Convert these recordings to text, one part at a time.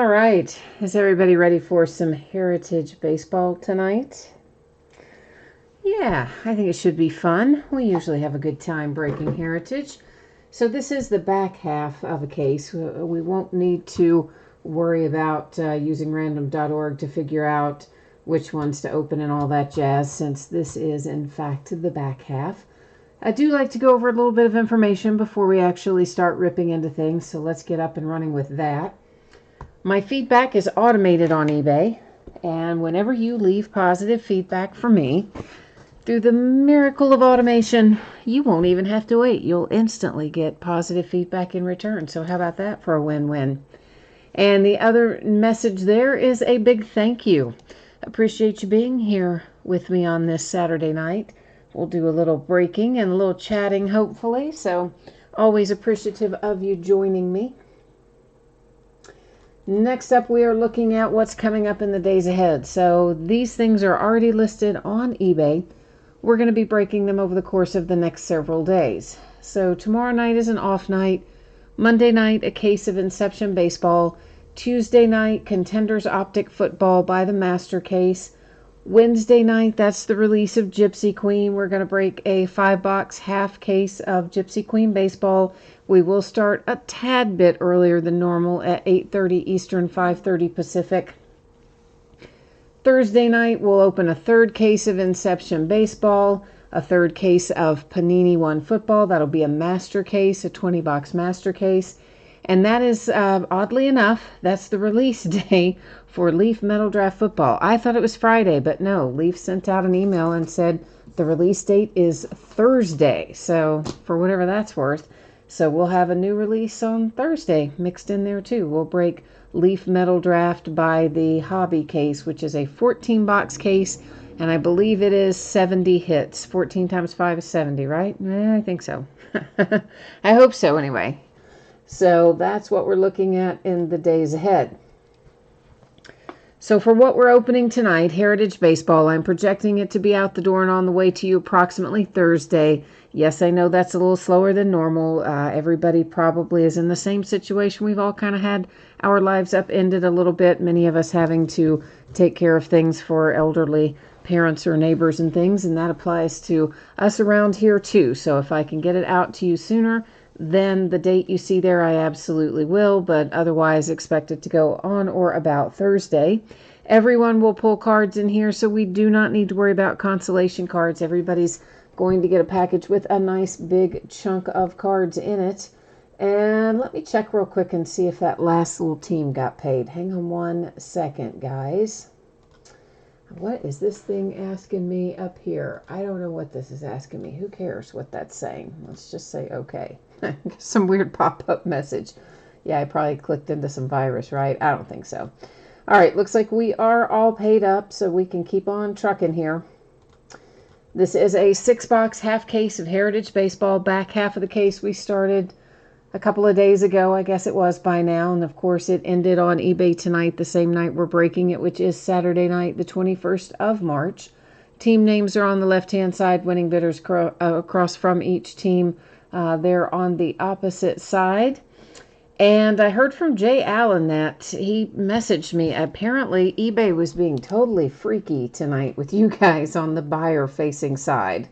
All right. Is everybody ready for some Heritage baseball tonight? Yeah, I think it should be fun. We usually have a good time breaking Heritage. So this is the back half of a case. We won't need to worry about using random.org to figure out which ones to open and all that jazz, since this is, in fact, the back half. I do like to go over a little bit of information before we actually start ripping into things, so let's get up and running with that. My feedback is automated on eBay, and whenever you leave positive feedback for me, through the miracle of automation, you won't even have to wait. You'll instantly get positive feedback in return. So how about that for a win-win? And the other message there is a big thank you. Appreciate you being here with me on this Saturday night. We'll do a little breaking and a little chatting, hopefully. So always appreciative of you joining me. Next up, we are looking at what's coming up in the days ahead. So these things are already listed on eBay. We're going to be breaking them over the course of the next several days. So tomorrow night is an off night. Monday night, a case of Inception Baseball. Tuesday night, Contenders Optic Football by the Master Case. Wednesday night, that's the release of Gypsy Queen. We're going to break a 5-box half case of Gypsy Queen Baseball. We will start a tad bit earlier than normal at 8:30 Eastern, 5:30 Pacific. Thursday night, we'll open a third case of Inception Baseball, a third case of Panini One Football. That'll be a master case, a 20-box master case. And that is, oddly enough, that's the release day for Leaf Metal Draft Football. I thought it was Friday, but no. Leaf sent out an email and said the release date is Thursday. So, for whatever that's worth. So, we'll have a new release on Thursday mixed in there, too. We'll break Leaf Metal Draft by the Hobby case, which is a 14-box case. And I believe it is 70 hits. 14 times 5 is 70, right? I think so. I hope so, anyway. So that's what we're looking at in the days ahead. So for what we're opening tonight, Heritage Baseball, I'm projecting it to be out the door and on the way to you approximately Thursday. Yes, I know that's a little slower than normal. Everybody probably is in the same situation. We've all kind of had our lives upended a little bit, many of us having to take care of things for elderly parents or neighbors and things, and that applies to us around here too. So if I can get it out to you sooner, then the date you see there, I absolutely will, but otherwise expect it to go on or about Thursday. Everyone will pull cards in here, so we do not need to worry about consolation cards. Everybody's going to get a package with a nice big chunk of cards in it. And let me check real quick and see if that last little team got paid. Hang on 1 second, guys. What is this thing asking me up here? I don't know what this is asking me. Who cares what that's saying? Let's just say okay. Some weird pop-up message. Yeah, I probably clicked into some virus, right? I don't think so. All right, looks like we are all paid up, so we can keep on trucking here. This is a 6-box half case of Heritage Baseball. Back half of the case we started a couple of days ago, I guess it was by now. And of course, it ended on eBay tonight, the same night we're breaking it, which is Saturday night, the 21st of March. Team names are on the left-hand side, winning bidders across from each team. They're on the opposite side. And I heard from Jay Allen that he messaged me. Apparently, eBay was being totally freaky tonight with you guys on the buyer-facing side.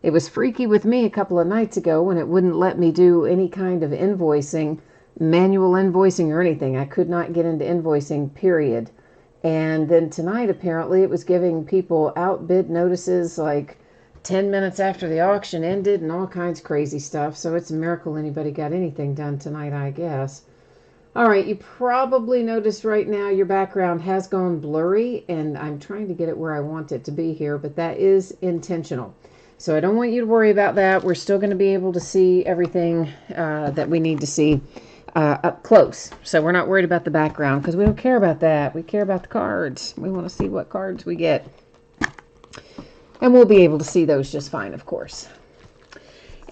It was freaky with me a couple of nights ago when it wouldn't let me do any kind of invoicing, manual invoicing or anything. I could not get into invoicing, period. And then tonight, apparently, it was giving people outbid notices like 10 minutes after the auction ended and all kinds of crazy stuff. So it's a miracle anybody got anything done tonight, I guess. All right, you probably noticed right now your background has gone blurry, and I'm trying to get it where I want it to be here, but that is intentional. So I don't want you to worry about that. We're still going to be able to see everything that we need to see up close. So we're not worried about the background because we don't care about that. We care about the cards. We want to see what cards we get. And we'll be able to see those just fine, of course.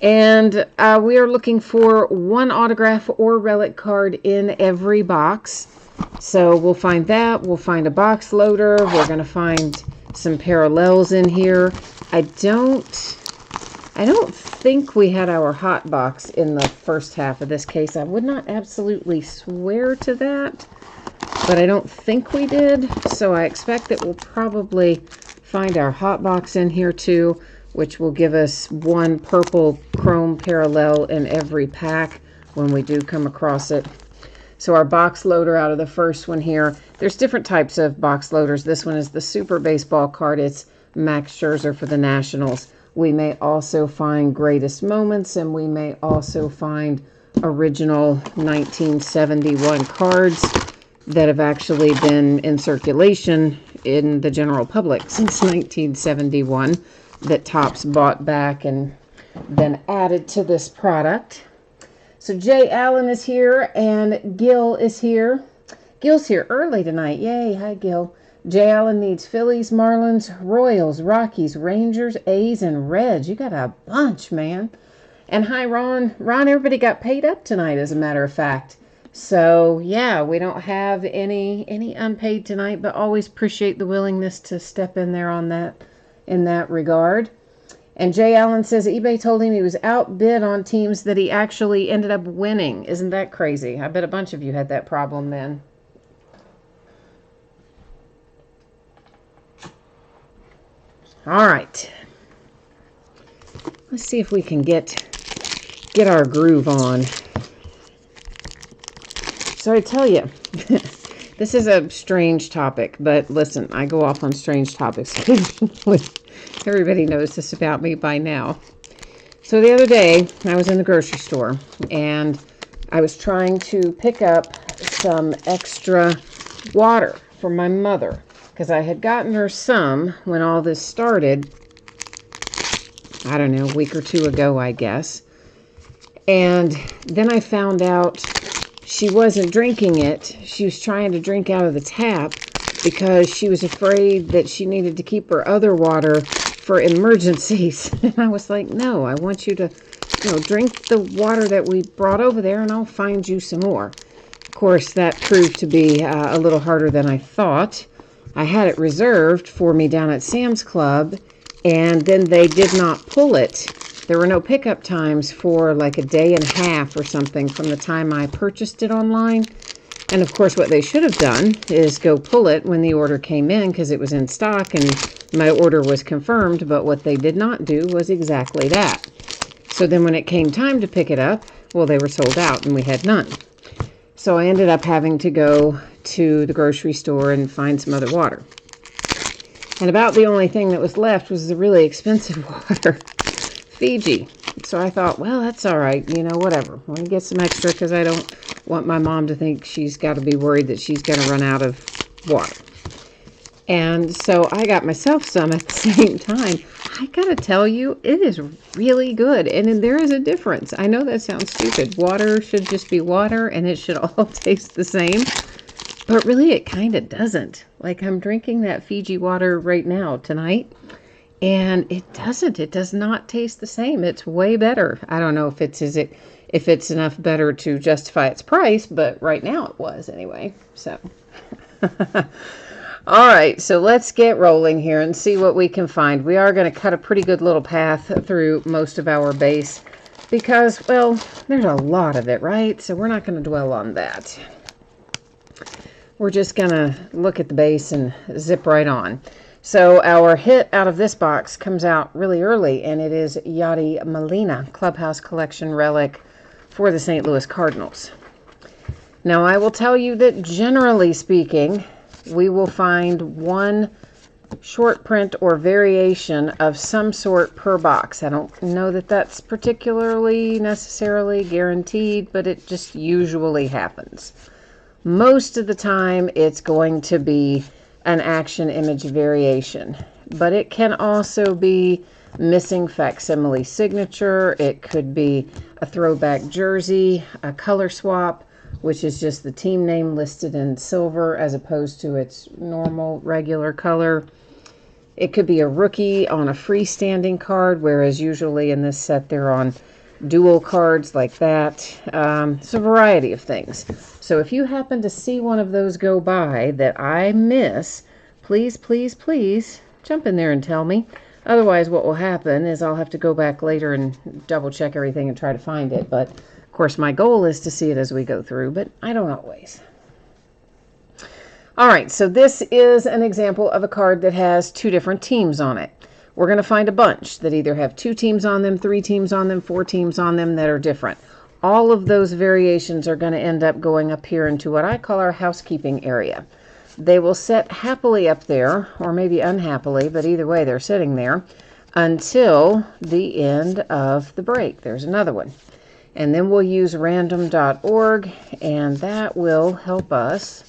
And we are looking for one autograph or relic card in every box. So we'll find that. We'll find a box loader. We're going to find some parallels in here. I don't think we had our hot box in the first half of this case. I would not absolutely swear to that. but I don't think we did, so I expect that we'll probably find our hot box in here too, which will give us one purple chrome parallel in every pack when we do come across it. So our box loader out of the first one here, there's different types of box loaders. This one is the Super Baseball card. It's Max Scherzer for the Nationals. We may also find Greatest Moments, and we may also find original 1971 cards that have actually been in circulation in the general public since 1971 that Topps bought back and then added to this product. So Jay Allen is here and Gil is here. Gil's here early tonight. Yay. Hi, Gil. Jay Allen needs Phillies, Marlins, Royals, Rockies, Rangers, A's, and Reds. You got a bunch, man. And hi, Ron. Ron, everybody got paid up tonight, as a matter of fact. So, yeah, we don't have any unpaid tonight, but always appreciate the willingness to step in there on that, in that regard. And Jay Allen says eBay told him he was outbid on teams that he actually ended up winning. Isn't that crazy? I bet a bunch of you had that problem then. All right. Let's see if we can get our groove on. So I tell you, this is a strange topic, but listen, I go off on strange topics occasionally. Everybody knows this about me by now. So the other day, I was in the grocery store, and I was trying to pick up some extra water for my mother, because I had gotten her some when all this started, I don't know, a week or two ago, I guess. And then I found out she wasn't drinking it. She was trying to drink out of the tap because she was afraid that she needed to keep her other water for emergencies. And I was like, no, I want you to, drink the water that we brought over there and I'll find you some more. Of course, that proved to be a little harder than I thought. I had it reserved for me down at Sam's Club, and then they did not pull it. There were no pickup times for like a day and a half or something from the time I purchased it online. And of course, what they should have done is go pull it when the order came in because it was in stock and my order was confirmed. But what they did not do was exactly that. So then when it came time to pick it up, well, they were sold out and we had none. So I ended up having to go to the grocery store and find some other water. And about the only thing that was left was the really expensive water, Fiji. So I thought, well, that's all right, whatever. I'm going to get some extra because I don't want my mom to think she's got to be worried that she's going to run out of water. And so I got myself some at the same time. I got to tell you, it is really good. And there is a difference. I know that sounds stupid. Water should just be water and it should all taste the same. But really, it kind of doesn't. Like, I'm drinking that Fiji water right now tonight. And it doesn't. It does not taste the same. It's way better. I don't know if it's enough better to justify its price, but right now it was anyway. So, all right. So let's get rolling here and see what we can find. We are going to cut a pretty good little path through most of our base because, well, there's a lot of it, right? So we're not going to dwell on that. We're just going to look at the base and zip right on. So our hit out of this box comes out really early, and it is Yadi Molina, Clubhouse Collection relic for the St. Louis Cardinals. Now, I will tell you that generally speaking, we will find one short print or variation of some sort per box. I don't know that that's particularly necessarily guaranteed, but it just usually happens. Most of the time, it's going to be an action image variation, but it can also be missing facsimile signature. It could be a throwback jersey, a color swap, which is just the team name listed in silver as opposed to its normal regular color. It could be a rookie on a freestanding card, whereas usually in this set they're on dual cards like that. It's a variety of things. So if you happen to see one of those go by that I miss, please, please, please jump in there and tell me. Otherwise, what will happen is I'll have to go back later and double check everything and try to find it. But of course, my goal is to see it as we go through, but I don't always. All right, so this is an example of a card that has two different teams on it. We're going to find a bunch that either have 2 teams on them, 3 teams on them, 4 teams on them that are different. All of those variations are going to end up going up here into what I call our housekeeping area. They will sit happily up there, or maybe unhappily, but either way they're sitting there until the end of the break. There's another one. And then we'll use random.org, and that will help us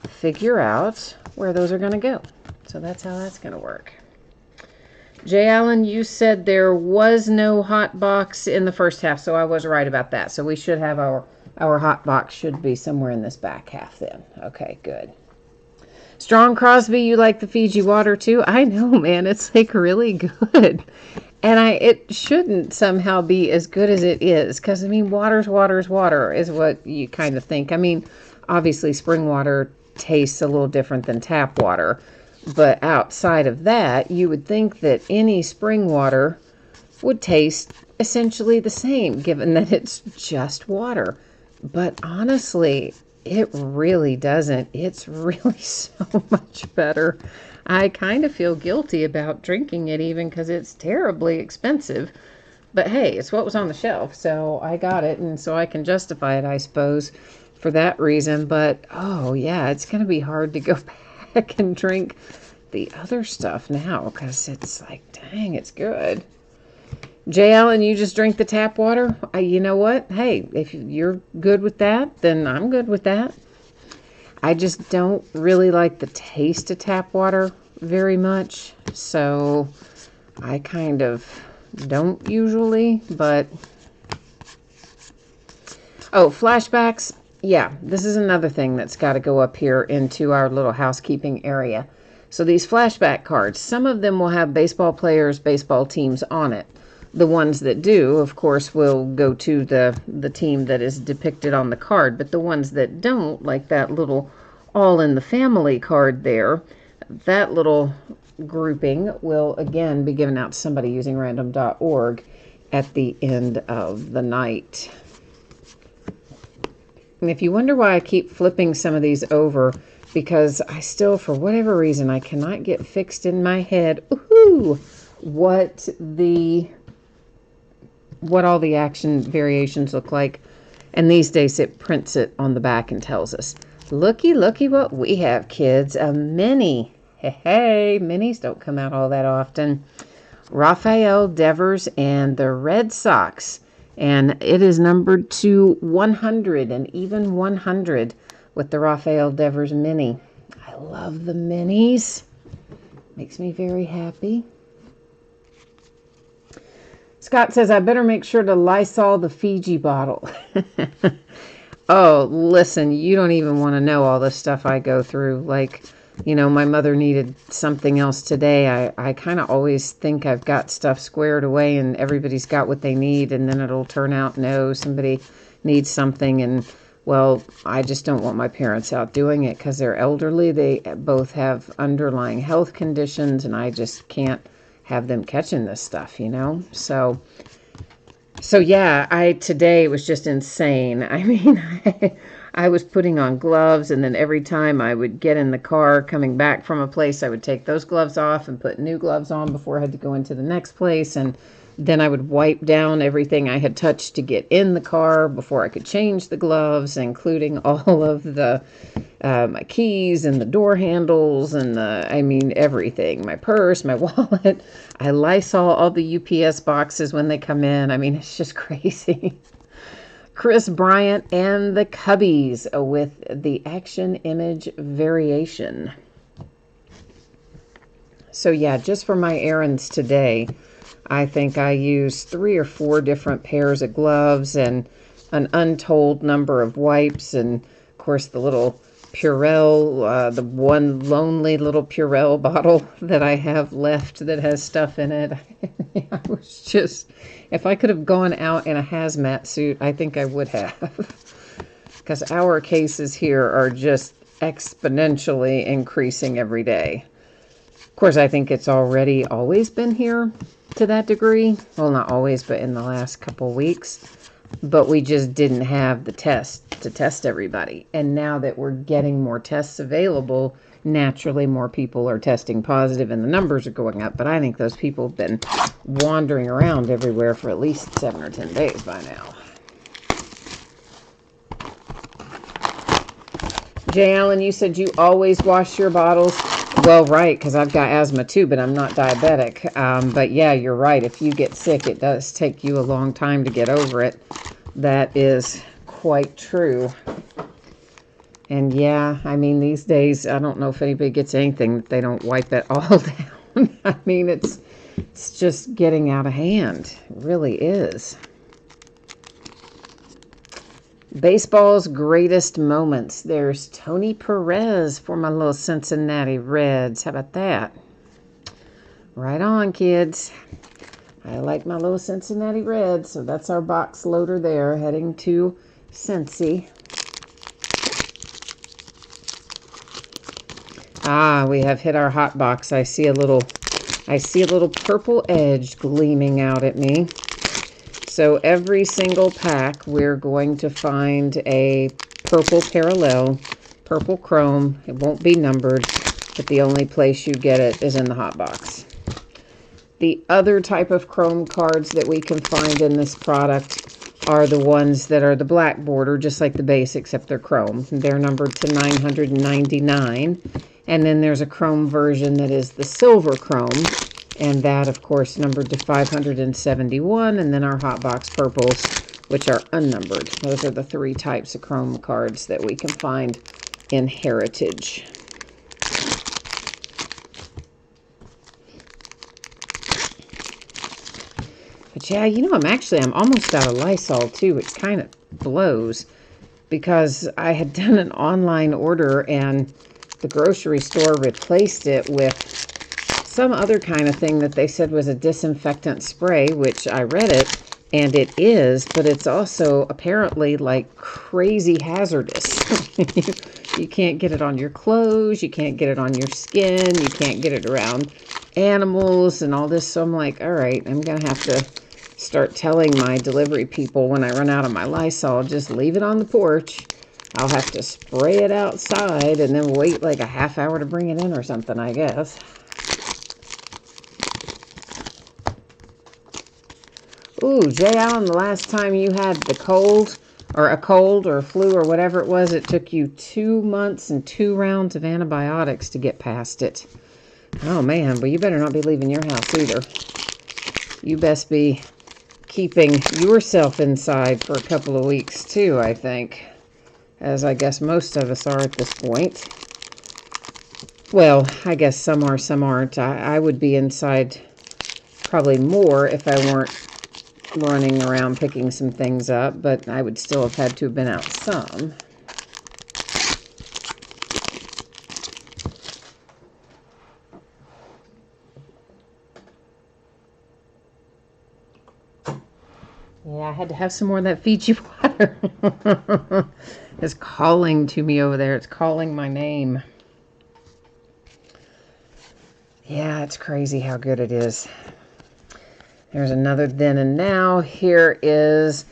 figure out where those are going to go. So that's how that's going to work. Jay Allen, you said there was no hot box in the first half, so I was right about that. So we should have our hot box should be somewhere in this back half then. Okay, good. Strong Crosby, you like the Fiji water too? I know, man. It's like really good. And it shouldn't somehow be as good as it is, because I mean, water's water is what you kind of think. I mean, obviously spring water tastes a little different than tap water. But outside of that, you would think that any spring water would taste essentially the same, given that it's just water. But honestly, it really doesn't. It's really so much better. I kind of feel guilty about drinking it even because it's terribly expensive. But hey, it's what was on the shelf, so I got it, and so I can justify it, I suppose, for that reason. But, oh yeah, it's going to be hard to go back and drink the other stuff now because it's like, dang, it's good. Jay Allen, you just drink the tap water? You know what? Hey, if you're good with that, then I'm good with that. I just don't really like the taste of tap water very much, so I kind of don't usually, but... Oh, flashbacks. Yeah, this is another thing that's got to go up here into our little housekeeping area. So these flashback cards, some of them will have baseball players, baseball teams on it. The ones that do, of course, will go to the team that is depicted on the card. But the ones that don't, like that little All in the Family card there, that little grouping will again be given out to somebody using random.org at the end of the night. And if you wonder why I keep flipping some of these over, because I still, for whatever reason, I cannot get fixed in my head what all the action variations look like. And these days it prints it on the back and tells us, looky what we have, kids. A mini. Hey, minis don't come out all that often. Rafael Devers and the Red Sox. And it is numbered to 100 and even 100 with the Rafael Devers mini. I love the minis. Makes me very happy. Scott says, I better make sure to Lysol the Fiji bottle. Oh, listen, you don't even want to know all the stuff I go through. Like, you know, my mother needed something else today. I kind of always think I've got stuff squared away and everybody's got what they need. And then it'll turn out, no, somebody needs something. And, well, I just don't want my parents out doing it because they're elderly. They both have underlying health conditions and I just can't have them catching this stuff, you know? So yeah, today was just insane. I mean, I was putting on gloves, and then every time I would get in the car coming back from a place, I would take those gloves off and put new gloves on before I had to go into the next place. And then I would wipe down everything I had touched to get in the car before I could change the gloves, including all of the my keys and the door handles and everything. My purse, my wallet. I Lysol all the UPS boxes when they come in. I mean, it's just crazy. Chris Bryant and the Cubbies with the action image variation. So yeah, just for my errands today, I think I used 3 or 4 different pairs of gloves and an untold number of wipes, and of course the little Purell, the one lonely little Purell bottle that I have left that has stuff in it. I was just, if I could have gone out in a hazmat suit, I think I would have. Because our cases here are just exponentially increasing every day. Of course, I think it's already always been here to that degree. Well, not always, but in the last couple weeks. but we just didn't have the test to test everybody. And now that we're getting more tests available, naturally more people are testing positive and the numbers are going up. But I think those people have been wandering around everywhere for at least 7 or 10 days by now. Jay Allen, you said you always wash your bottles. Well, right, because I've got asthma too, but I'm not diabetic. But yeah, you're right. If you get sick, it does take you a long time to get over it. That is quite true. And yeah, I mean, these days, I don't know if anybody gets anything that they don't wipe it all down. I mean, it's just getting out of hand. It really is. Baseball's greatest moments. There's Tony Perez for my little Cincinnati Reds. How about that? Right on, kids. I like my little Cincinnati Reds, so that's our box loader there, heading to Cincy. Ah, we have hit our hot box. I see a little purple edge gleaming out at me. So every single pack, we're going to find a purple parallel, purple chrome. It won't be numbered, but the only place you get it is in the hot box. The other type of chrome cards that we can find in this product are the ones that are the black border, just like the base, except they're chrome. They're numbered to 999. And then there's a chrome version that is the silver chrome. And that, of course, numbered to 571. And then our hot box purples, which are unnumbered. Those are the 3 types of chrome cards that we can find in Heritage. But yeah, you know, I'm almost out of Lysol too. It kind of blows because I had done an online order and the grocery store replaced it with some other kind of thing that they said was a disinfectant spray, which I read it, and it is, but it's also apparently like crazy hazardous. You can't get it on your clothes, you can't get it on your skin, you can't get it around animals and all this. So I'm like, all right, I'm going to have to start telling my delivery people when I run out of my Lysol, just leave it on the porch. I'll have to spray it outside and then wait like a half hour to bring it in or something, I guess. Ooh, Jay Allen, the last time you had the cold or a cold or flu or whatever it was, it took you 2 months and 2 rounds of antibiotics to get past it. Oh man, well you better not be leaving your house either. You best be keeping yourself inside for a couple of weeks too, I think. As I guess most of us are at this point. Well, I guess some are, some aren't. I would be inside probably more if I weren't running around picking some things up, but I would still have had to have been out some. Yeah, I had to have some more of that Fiji water. It's calling to me over there. It's calling my name. Yeah, it's crazy how good it is. There's another then and now. Here is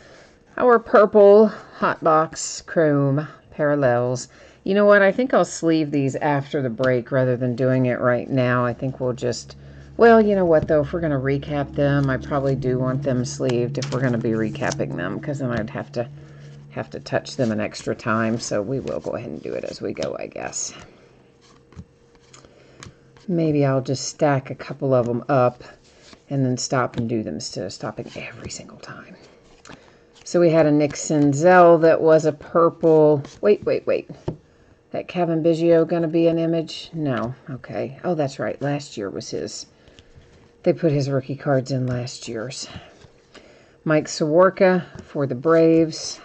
our purple hot box chrome parallels. You know what? I think I'll sleeve these after the break rather than doing it right now. I think we'll just... Well, you know what, though? If we're going to recap them, I probably do want them sleeved if we're going to be recapping them, because then I'd have to touch them an extra time. So we will go ahead and do it as we go, I guess. Maybe I'll just stack a couple of them up and then stop and do them instead of stopping every single time. So we had a Nick Senzel that was a purple. Wait. That Kevin Biggio going to be an image? No. Okay. Oh, that's right. Last year was his. They put his rookie cards in last year's. Mike Soroka for the Braves.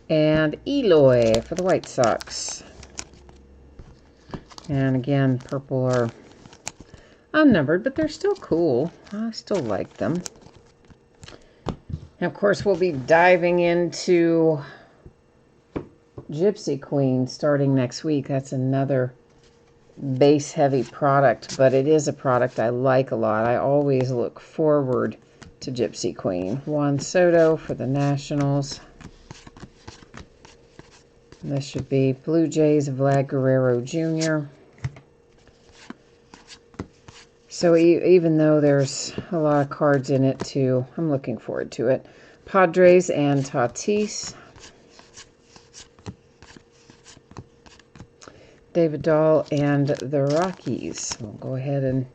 And Eloy for the White Sox. And again, purple are unnumbered, but they're still cool. I still like them. And of course, we'll be diving into Gypsy Queen starting next week. That's another base-heavy product, but it is a product I like a lot. I always look forward to Gypsy Queen. Juan Soto for the Nationals. And this should be Blue Jays, Vlad Guerrero Jr. So even though there's a lot of cards in it too, I'm looking forward to it. Padres and Tatis. David Dahl and the Rockies. We'll go ahead and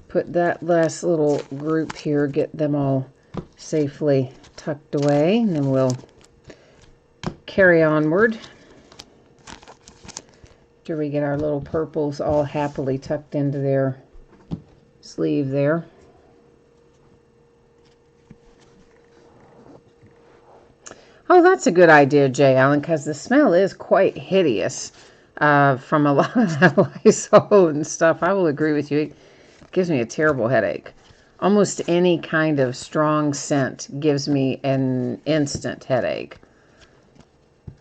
put that last little group here, get them all safely tucked away, and then we'll carry onward. After we get our little purples all happily tucked into their sleeve there. Oh, that's a good idea, Jay Allen, because the smell is quite hideous from a lot of that Lysol and stuff. I will agree with you. It gives me a terrible headache. Almost any kind of strong scent gives me an instant headache.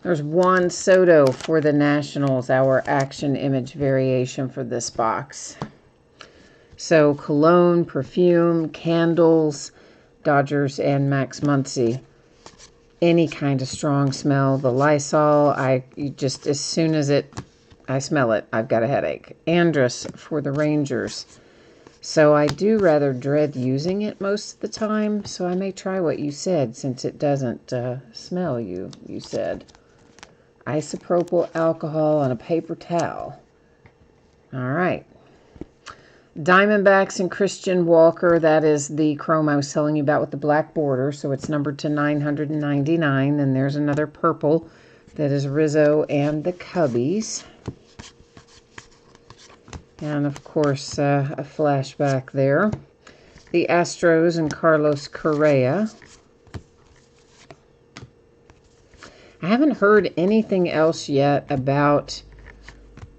There's Juan Soto for the Nationals, our action image variation for this box. So cologne, perfume, candles, Dodgers and Max Muncy. Any kind of strong smell. The Lysol, just as soon as I smell it, I've got a headache. Andrus for the Rangers. So I do rather dread using it most of the time, so I may try what you said since it doesn't smell, you said. Isopropyl alcohol on a paper towel. All right. Diamondbacks and Christian Walker. That is the chrome I was telling you about with the black border. So it's numbered to 999. Then there's another purple. That is Rizzo and the Cubbies. And, of course, a flashback there. The Astros and Carlos Correa. I haven't heard anything else yet about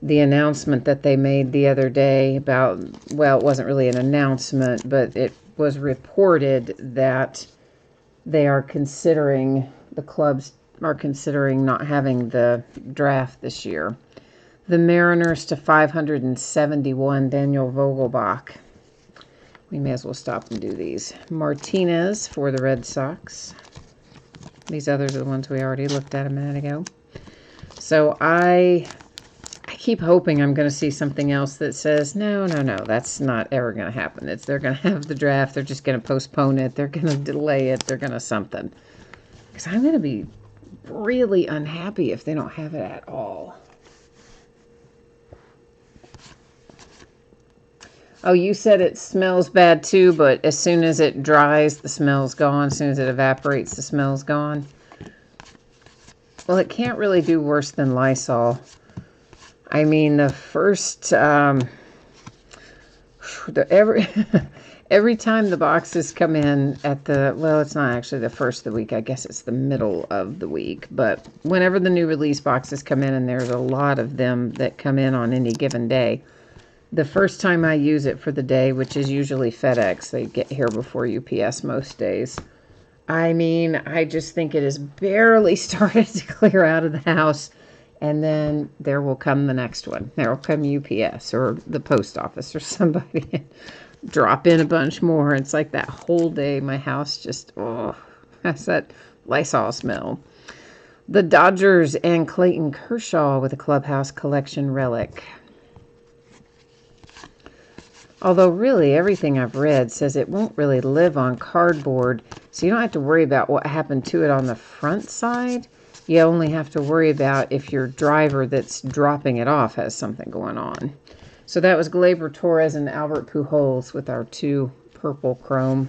the announcement that they made the other day about, well, it wasn't really an announcement, but it was reported that they are considering, the clubs are considering not having the draft this year. The Mariners to 571, Daniel Vogelbach. We may as well stop and do these. Martinez for the Red Sox. These others are the ones we already looked at a minute ago. So I keep hoping I'm going to see something else that says, no, that's not ever going to happen. They're going to have the draft. They're just going to postpone it. They're going to delay it. They're going to something. Because I'm going to be really unhappy if they don't have it at all. Oh, you said it smells bad too, but as soon as it dries, the smell's gone. As soon as it evaporates, the smell's gone. Well, it can't really do worse than Lysol. I mean, the first, every time the boxes come in at the, well, it's not actually the first of the week. I guess it's the middle of the week. But whenever the new release boxes come in, and there's a lot of them that come in on any given day, the first time I use it for the day, which is usually FedEx, they get here before UPS most days. I mean, I just think it has barely started to clear out of the house. And then there will come the next one. There will come UPS or the post office or somebody. Drop in a bunch more. It's like that whole day my house just, oh, has that Lysol smell. The Dodgers and Clayton Kershaw with a Clubhouse Collection relic. Although really everything I've read says it won't really live on cardboard, so you don't have to worry about what happened to it on the front side. You only have to worry about if your driver that's dropping it off has something going on. So that was Gleyber Torres and Albert Pujols with our two purple chrome.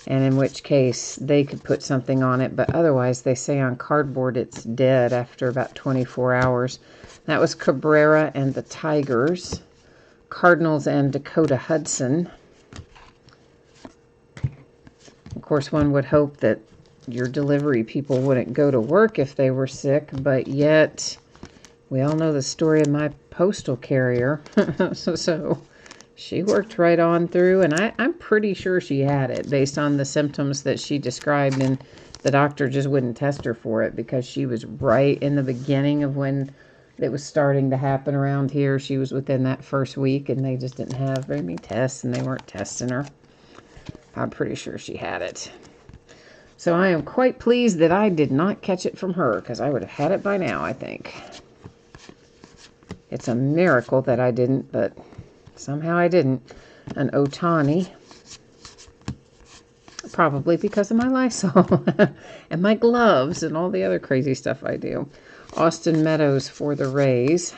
And in which case they could put something on it, but otherwise they say on cardboard it's dead after about 24 hours. That was Cabrera and the Tigers. Cardinals and Dakota Hudson. Of course, one would hope that your delivery people wouldn't go to work if they were sick, but yet we all know the story of my postal carrier. so she worked right on through, and I'm pretty sure she had it based on the symptoms that she described, and the doctor just wouldn't test her for it because she was right in the beginning of when it was starting to happen around here. She was within that first week, and they just didn't have very many tests, and they weren't testing her. I'm pretty sure she had it. So I am quite pleased that I did not catch it from her, because I would have had it by now, I think. It's a miracle that I didn't, but somehow I didn't. An Ohtani. Probably because of my Lysol and my gloves and all the other crazy stuff I do. Austin Meadows for the Rays.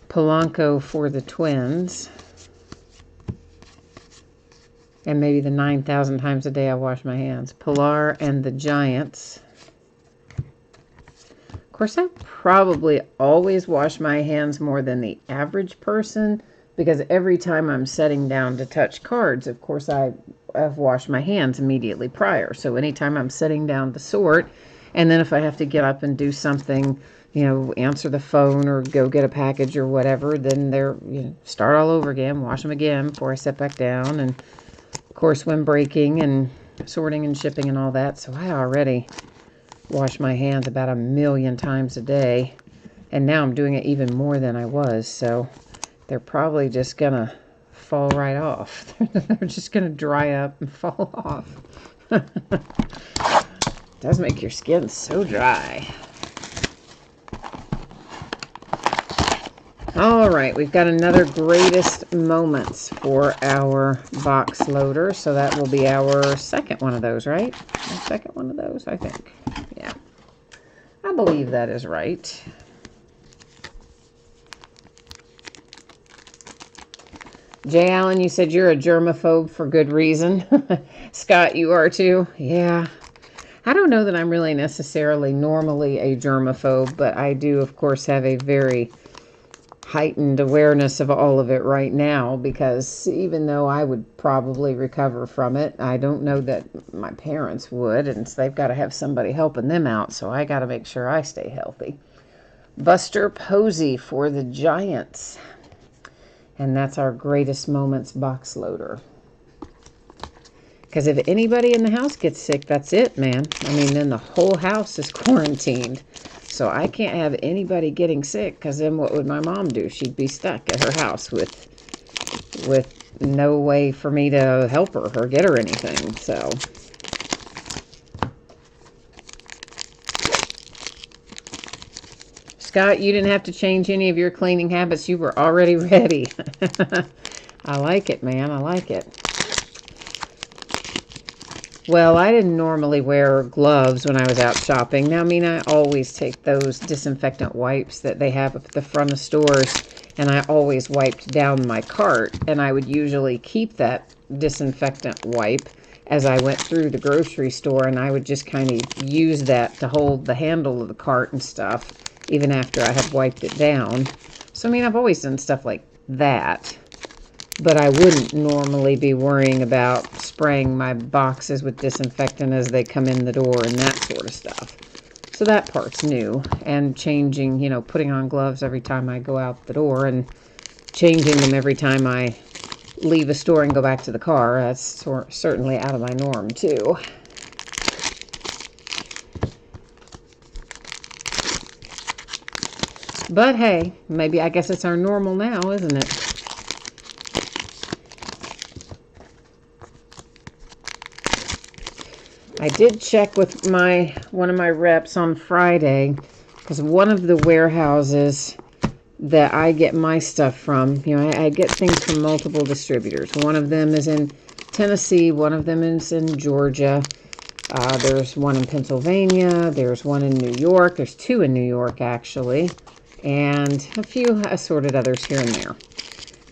Polanco for the Twins. And maybe the 9,000 times a day I wash my hands. Pilar and the Giants. Of course, I probably always wash my hands more than the average person, because every time I'm setting down to touch cards, of course, I've washed my hands immediately prior. So anytime I'm sitting down to sort, and then if I have to get up and do something, answer the phone or go get a package or whatever, then start all over again, wash them again before I sit back down. And of course, when breaking and sorting and shipping and all that. So I already wash my hands about 1,000,000 times a day. And now I'm doing it even more than I was. So they're probably just going to fall right off. They're just going to dry up and fall off. It does make your skin so dry. All right, we've got another greatest moments for our box loader. So that will be our second one of those, right? Our second one of those, I think. Yeah, I believe that is right. Jay Allen, you said you're a germaphobe for good reason. Scott, you are too? Yeah. I don't know that I'm really necessarily normally a germaphobe, but I do, of course, have a very heightened awareness of all of it right now, because even though I would probably recover from it, I don't know that my parents would, and so they've got to have somebody helping them out, so I got to make sure I stay healthy. Buster Posey for the Giants. And that's our greatest moments box loader. Because if anybody in the house gets sick, that's it, man. I mean, then the whole house is quarantined. So I can't have anybody getting sick, because then what would my mom do? She'd be stuck at her house with no way for me to help her or get her anything. So Scott, you didn't have to change any of your cleaning habits. You were already ready. I like it, man. I like it. Well, I didn't normally wear gloves when I was out shopping. Now, I mean, I always take those disinfectant wipes that they have at the front of stores, and I always wiped down my cart, and I would usually keep that disinfectant wipe as I went through the grocery store, and I would just kind of use that to hold the handle of the cart and stuff, even after I had wiped it down. So, I mean, I've always done stuff like that. But I wouldn't normally be worrying about spraying my boxes with disinfectant as they come in the door and that sort of stuff. So that part's new. And changing, putting on gloves every time I go out the door, and changing them every time I leave a store and go back to the car. That's certainly out of my norm, too. But hey, maybe I guess it's our normal now, isn't it? I did check with one of my reps on Friday, because one of the warehouses that I get my stuff from, I get things from multiple distributors. One of them is in Tennessee, one of them is in Georgia. There's one in Pennsylvania, there's one in New York, there's two in New York actually, and a few assorted others here and there.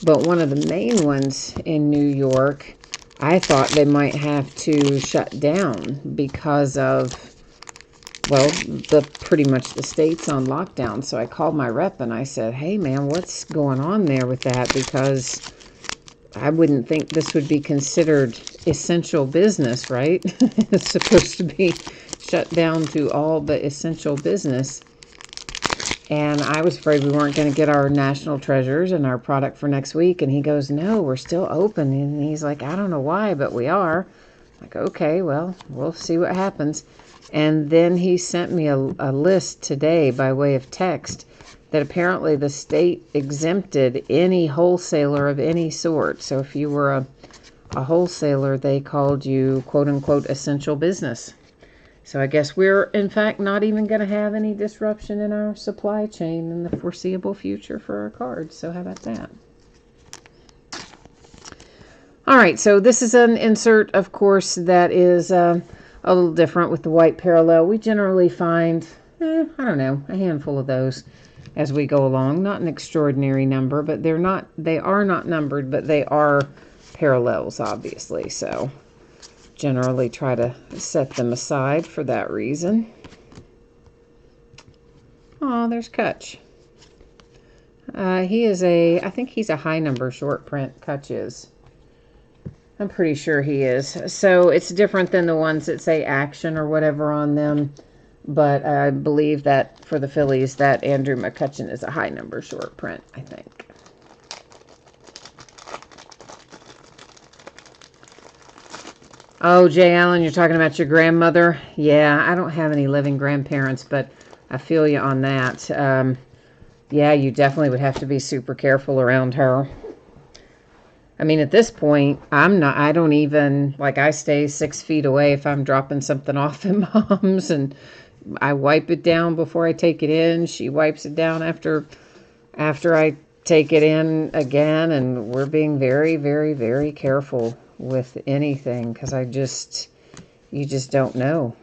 But one of the main ones in New York, I thought they might have to shut down because of, pretty much the state's on lockdown. So I called my rep and I said, hey man, what's going on there with that? Because I wouldn't think this would be considered essential business, right? It's supposed to be shut down to all but essential business. And I was afraid we weren't going to get our national treasures and our product for next week. And he goes, no, we're still open. And he's like, I don't know why, but we are. I'm like, okay, well, we'll see what happens. And then he sent me a list today by way of text that apparently the state exempted any wholesaler of any sort. So if you were a wholesaler, they called you quote-unquote essential business. So I guess we're, in fact, not even going to have any disruption in our supply chain in the foreseeable future for our cards. So how about that? All right, so this is an insert, of course, that is a little different with the white parallel. We generally find, I don't know, a handful of those as we go along. Not an extraordinary number, but they are not numbered, but they are parallels, obviously. So generally try to set them aside for that reason. Oh, there's Kutch. He is I think he's a high number short print, Kutch is. I'm pretty sure he is. So it's different than the ones that say action or whatever on them. But I believe that for the Phillies, that Andrew McCutchen is a high number short print, I think. Oh, Jay Allen, you're talking about your grandmother? Yeah, I don't have any living grandparents, but I feel you on that. Yeah, you definitely would have to be super careful around her. I mean, at this point, I don't even, like, I stay 6 feet away if I'm dropping something off in Mom's, and I wipe it down before I take it in. She wipes it down after I take it in again, and we're being very, very, very careful with anything, because you just don't know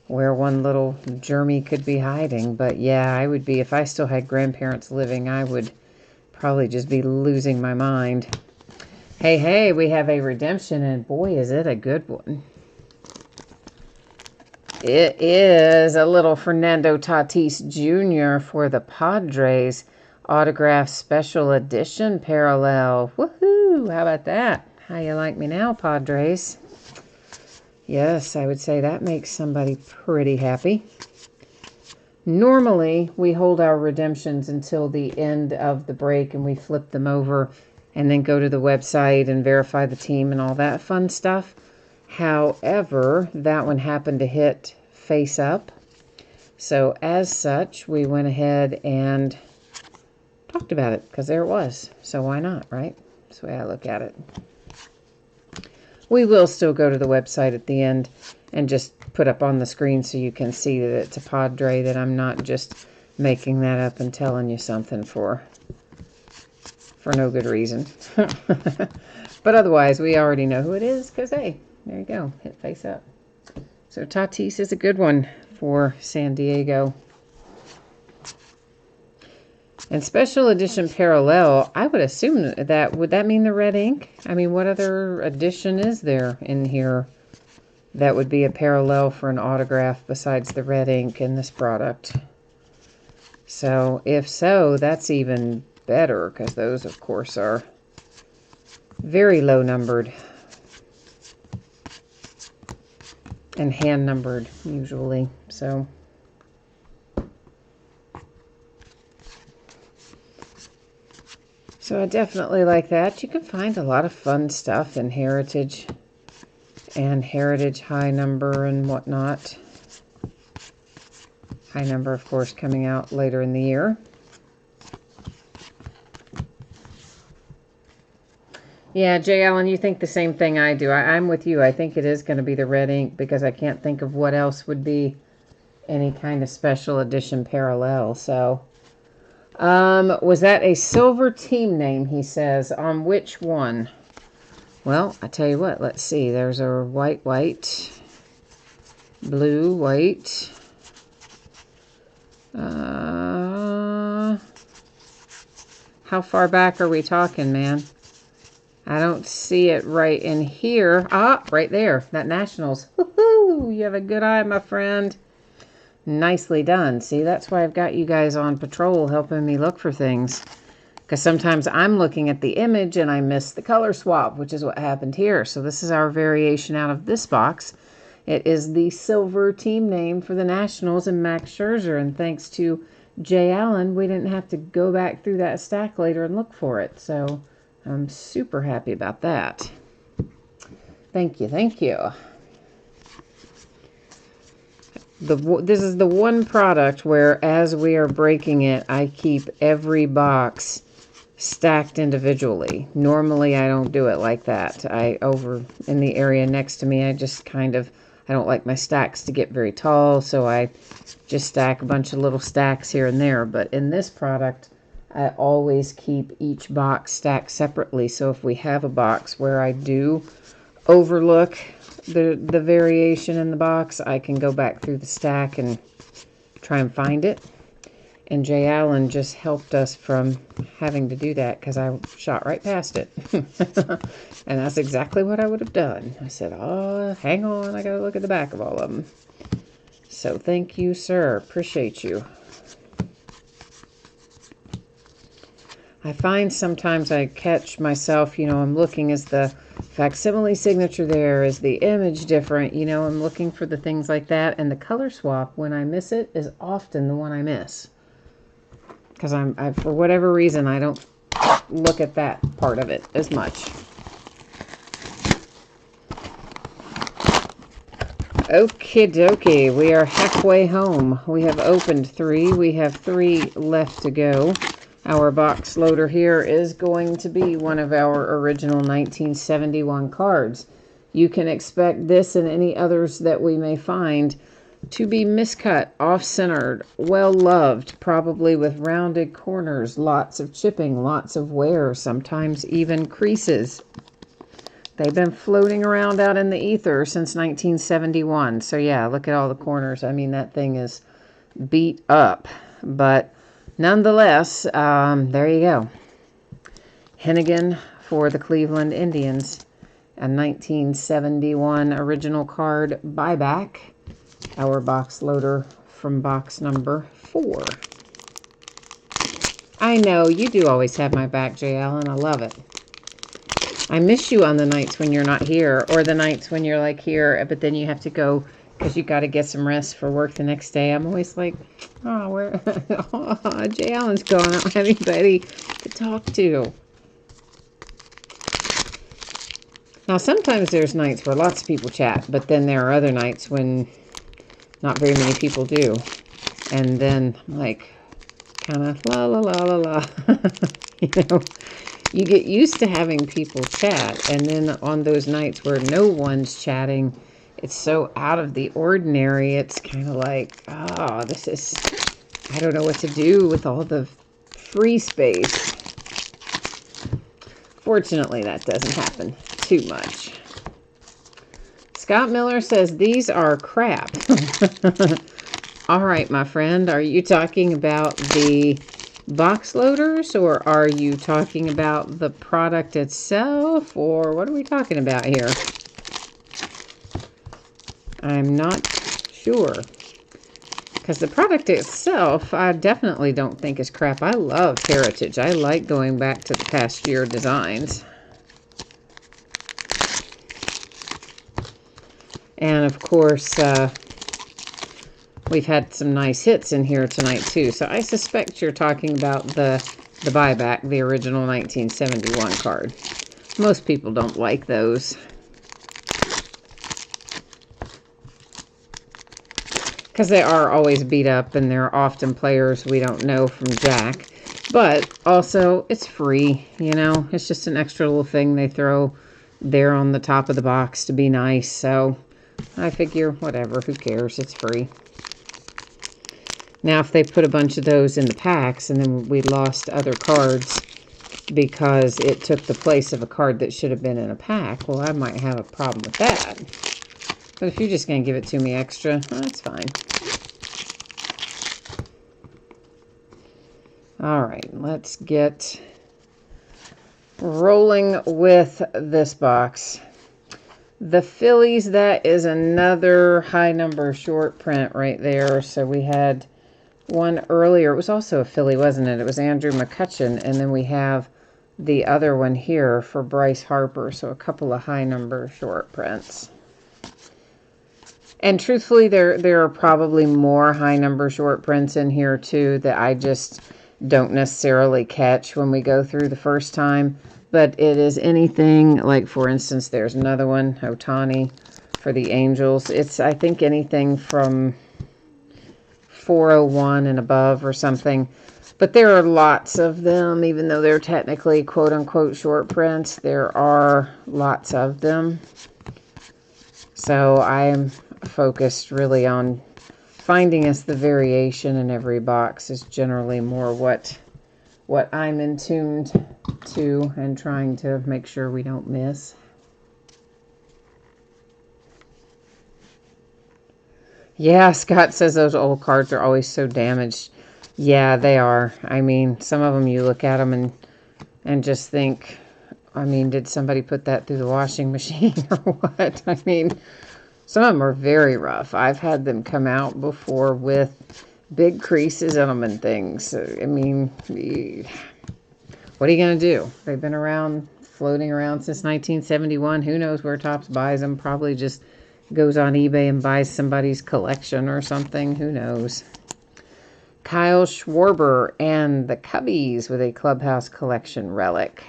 where one little germy could be hiding. But yeah, I would be, if I still had grandparents living, I would probably just be losing my mind. Hey, we have a redemption, and boy, is it a good one. It is a little Fernando Tatis Jr. for the Padres. Autograph special edition parallel. Woohoo! How about that? How you like me now, Padres? Yes, I would say that makes somebody pretty happy. Normally, we hold our redemptions until the end of the break, and we flip them over and then go to the website and verify the team and all that fun stuff. However, that one happened to hit face up. So as such, we went ahead and talked about it because there it was. So why not, right? That's the way I look at it. We will still go to the website at the end and just put up on the screen so you can see that it's a Padre, that I'm not just making that up and telling you something for no good reason. But otherwise, we already know who it is because, hey, there you go, hit face up. So Tatis is a good one for San Diego. And special edition parallel, I would assume that, would that mean the red ink? I mean, what other edition is there in here that would be a parallel for an autograph besides the red ink in this product? So if so, that's even better, because those, of course, are very low numbered and hand numbered usually. So I definitely like that. You can find a lot of fun stuff in Heritage and Heritage high number and whatnot. High number, of course, coming out later in the year. Yeah, Jay Allen, you think the same thing I do. I'm with you. I think it is going to be the red ink because I can't think of what else would be any kind of special edition parallel. So, was that a silver team name, he says. On which one? Well, I tell you what, let's see. There's a white, blue, white. How far back are we talking, man? I don't see it right in here. Ah, right there. That Nationals. Woohoo! You have a good eye, my friend. Nicely done. See, that's why I've got you guys on patrol helping me look for things. Because sometimes I'm looking at the image and I miss the color swap, which is what happened here. So this is our variation out of this box. It is the silver team name for the Nationals and Max Scherzer. And thanks to Jay Allen, we didn't have to go back through that stack later and look for it. So I'm super happy about that. Thank you, thank you. This is the one product where, as we are breaking it, I keep every box stacked individually. Normally I don't do it like that. Over in the area next to me, I just kind of, I don't like my stacks to get very tall, so I just stack a bunch of little stacks here and there. But in this product, I always keep each box stacked separately. So if we have a box where I do overlook the variation in the box, I can go back through the stack and try and find it. And Jay Allen just helped us from having to do that because I shot right past it. And that's exactly what I would have done. I said, oh, hang on, I got to look at the back of all of them. So thank you, sir. Appreciate you. I find sometimes I catch myself, you know, I'm looking, is the facsimile signature there? Is the image different? You know, I'm looking for the things like that. And the color swap, when I miss it, is often the one I miss. Because for whatever reason, I don't look at that part of it as much. Okie dokie, we are halfway home. We have opened 3. We have 3 left to go. Our box loader here is going to be one of our original 1971 cards. You can expect this and any others that we may find to be miscut, off-centered, well-loved, probably with rounded corners, lots of chipping, lots of wear, sometimes even creases. They've been floating around out in the ether since 1971. So yeah, look at all the corners. I mean, that thing is beat up. But nonetheless, there you go. Hennigan for the Cleveland Indians. A 1971 original card buyback. Our box loader from box number 4. I know, you do always have my back, Jay Allen. I love it. I miss you on the nights when you're not here, or the nights when you're like here, but then you have to go because you got to get some rest for work the next day. I'm always like, oh, where? Oh, Jay Allen's gone. I don't have anybody to talk to. Now, sometimes there's nights where lots of people chat, but then there are other nights when not very many people do. And then, like, kind of la, la, la, la, la. You know, you get used to having people chat. And then on those nights where no one's chatting, it's so out of the ordinary. It's kind of like, oh, this is, I don't know what to do with all the free space. Fortunately, that doesn't happen too much. Scott Miller says, these are crap. All right, my friend, are you talking about the box loaders, or are you talking about the product itself, or what are we talking about here? I'm not sure. Because the product itself, I definitely don't think is crap. I love Heritage. I like going back to the past year designs. And of course, we've had some nice hits in here tonight too. So I suspect you're talking about the buyback, the original 1971 card. Most people don't like those. Because they are always beat up, and they're often players we don't know from Jack. But also, it's free, you know. It's just an extra little thing they throw there on the top of the box to be nice. So I figure, whatever, who cares? It's free. Now, if they put a bunch of those in the packs, and then we lost other cards because it took the place of a card that should have been in a pack, well, I might have a problem with that. But if you're just going to give it to me extra, well, that's fine. All right, let's get rolling with this box. The Phillies, that is another high number short print right there. So we had one earlier. It was also a Philly, wasn't it? It was Andrew McCutchen. And then we have the other one here for Bryce Harper. So a couple of high number short prints. And truthfully, there are probably more high number short prints in here too that I just don't necessarily catch when we go through the first time. But it is anything, like for instance, there's another one, Ohtani for the Angels. It's, I think, anything from 401 and above or something. But there are lots of them, even though they're technically quote-unquote short prints. There are lots of them. So I'm focused really on finding us the variation in every box is generally more what I'm in tuned to and trying to make sure we don't miss. Yeah, Scott says those old cards are always so damaged. Yeah, they are. I mean, some of them you look at them and just think, I mean, did somebody put that through the washing machine or what? I mean, some of them are very rough. I've had them come out before with big creases in them and things. I mean, what are you going to do? They've been around, floating around since 1971. Who knows where Topps buys them? Probably just goes on eBay and buys somebody's collection or something. Who knows? Kyle Schwarber and the Cubbies with a Clubhouse Collection relic.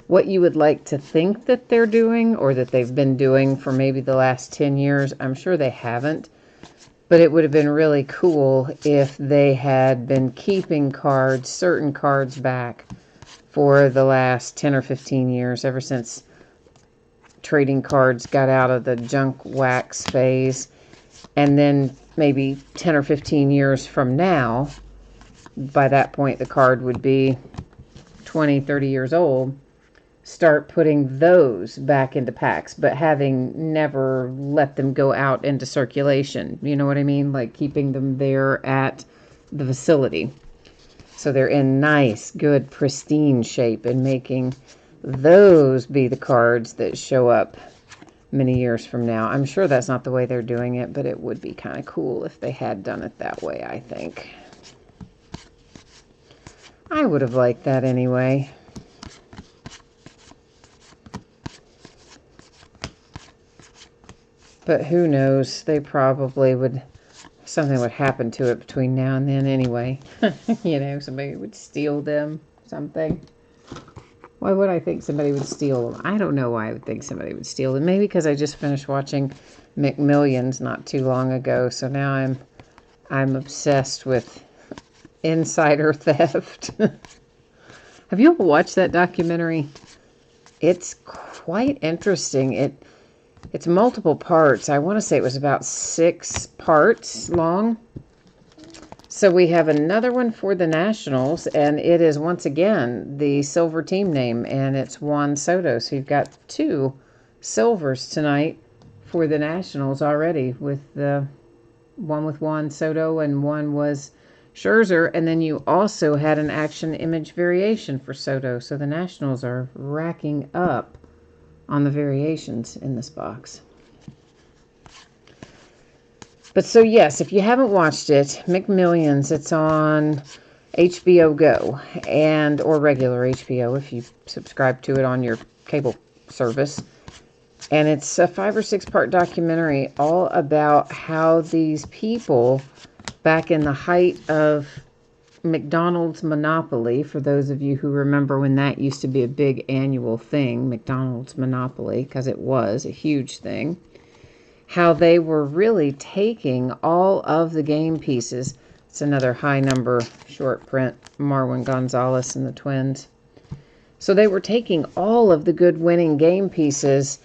What you would like to think that they're doing or that they've been doing for maybe the last 10 years, I'm sure they haven't. But it would have been really cool if they had been keeping cards, certain cards back for the last 10 or 15 years, ever since trading cards got out of the junk wax phase. And then maybe 10 or 15 years from now, by that point the card would be 20, 30 years old, start putting those back into packs, but having never let them go out into circulation. You know what I mean? Like keeping them there at the facility. So they're in nice, good, pristine shape and making those be the cards that show up many years from now. I'm sure that's not the way they're doing it, but it would be kind of cool if they had done it that way, I think. I would have liked that anyway. But who knows? They probably would, something would happen to it between now and then anyway. You know, somebody would steal them, something. Why would I think somebody would steal them? I don't know why I would think somebody would steal them. Maybe because I just finished watching McMillions not too long ago. So now I'm obsessed with insider theft. Have you ever watched that documentary? It's quite interesting. It's multiple parts. I want to say it was about 6 parts long. So we have another one for the Nationals, and it is once again the silver team name, and it's Juan Soto. So you've got 2 silvers tonight for the Nationals already, with the one with Juan Soto and one was Scherzer, and then you also had an action image variation for Soto. So the Nationals are racking up on the variations in this box. But so yes, if you haven't watched it, McMillions, it's on HBO Go and or regular HBO if you subscribe to it on your cable service. And it's a 5 or 6 part documentary all about how these people back in the height of McDonald's monopoly, for those of you who remember when that used to be a big annual thing, McDonald's monopoly, because it was a huge thing, how they were really taking all of the game pieces. It's another high number short print, Marwin Gonzalez and the Twins. So they were taking all of the good winning game pieces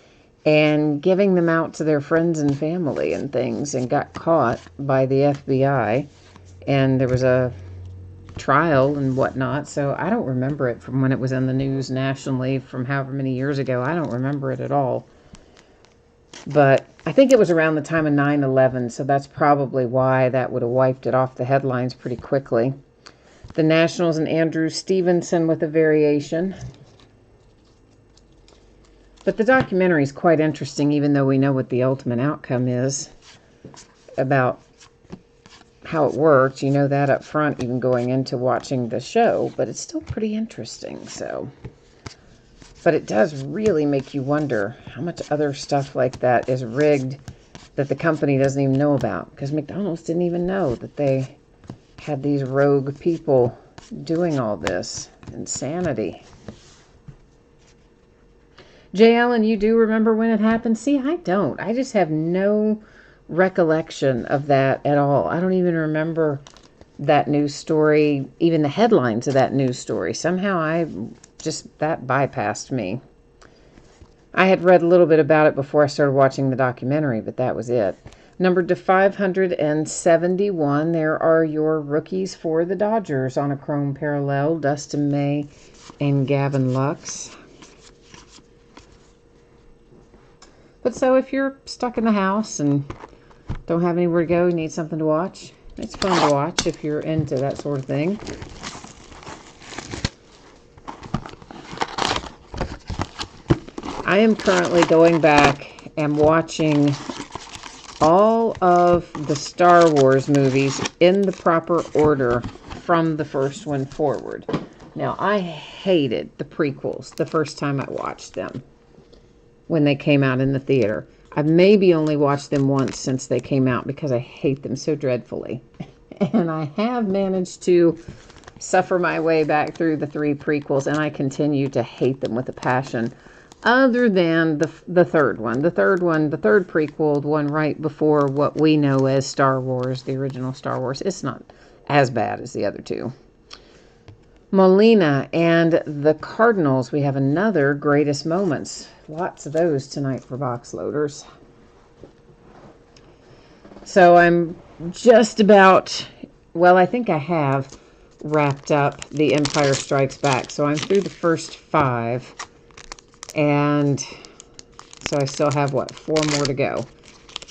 and giving them out to their friends and family and things, and got caught by the FBI. And there was a trial and whatnot, so I don't remember it from when it was in the news nationally from however many years ago. I don't remember it at all. But I think it was around the time of 9/11, so that's probably why that would have wiped it off the headlines pretty quickly. The Nationals and Andrew Stevenson with a variation. But the documentary is quite interesting, even though we know what the ultimate outcome is about how it worked. You know that up front, even going into watching the show, but it's still pretty interesting. So, but it does really make you wonder how much other stuff like that is rigged that the company doesn't even know about, because McDonald's didn't even know that they had these rogue people doing all this. Insanity. Jay Allen, you do remember when it happened? See, I don't. I just have no recollection of that at all. I don't even remember that news story, even the headlines of that news story. Somehow that bypassed me. I had read a little bit about it before I started watching the documentary, but that was it. Numbered to 571, there are your rookies for the Dodgers on a chrome parallel, Dustin May and Gavin Lux. But so if you're stuck in the house and don't have anywhere to go, you need something to watch, it's fun to watch if you're into that sort of thing. I am currently going back and watching all of the Star Wars movies in the proper order from the first one forward. Now, I hated the prequels the first time I watched them when they came out in the theater. I've maybe only watched them once since they came out because I hate them so dreadfully. And I have managed to suffer my way back through the 3 prequels, and I continue to hate them with a passion. Other than the third one. The third prequel, the one right before what we know as Star Wars, the original Star Wars, it's not as bad as the other 2. Molina and the Cardinals, we have another greatest moments. Lots of those tonight for box loaders. So I'm just about, well, I think I have wrapped up The Empire Strikes Back. So I'm through the first 5. And so I still have, 4 more to go.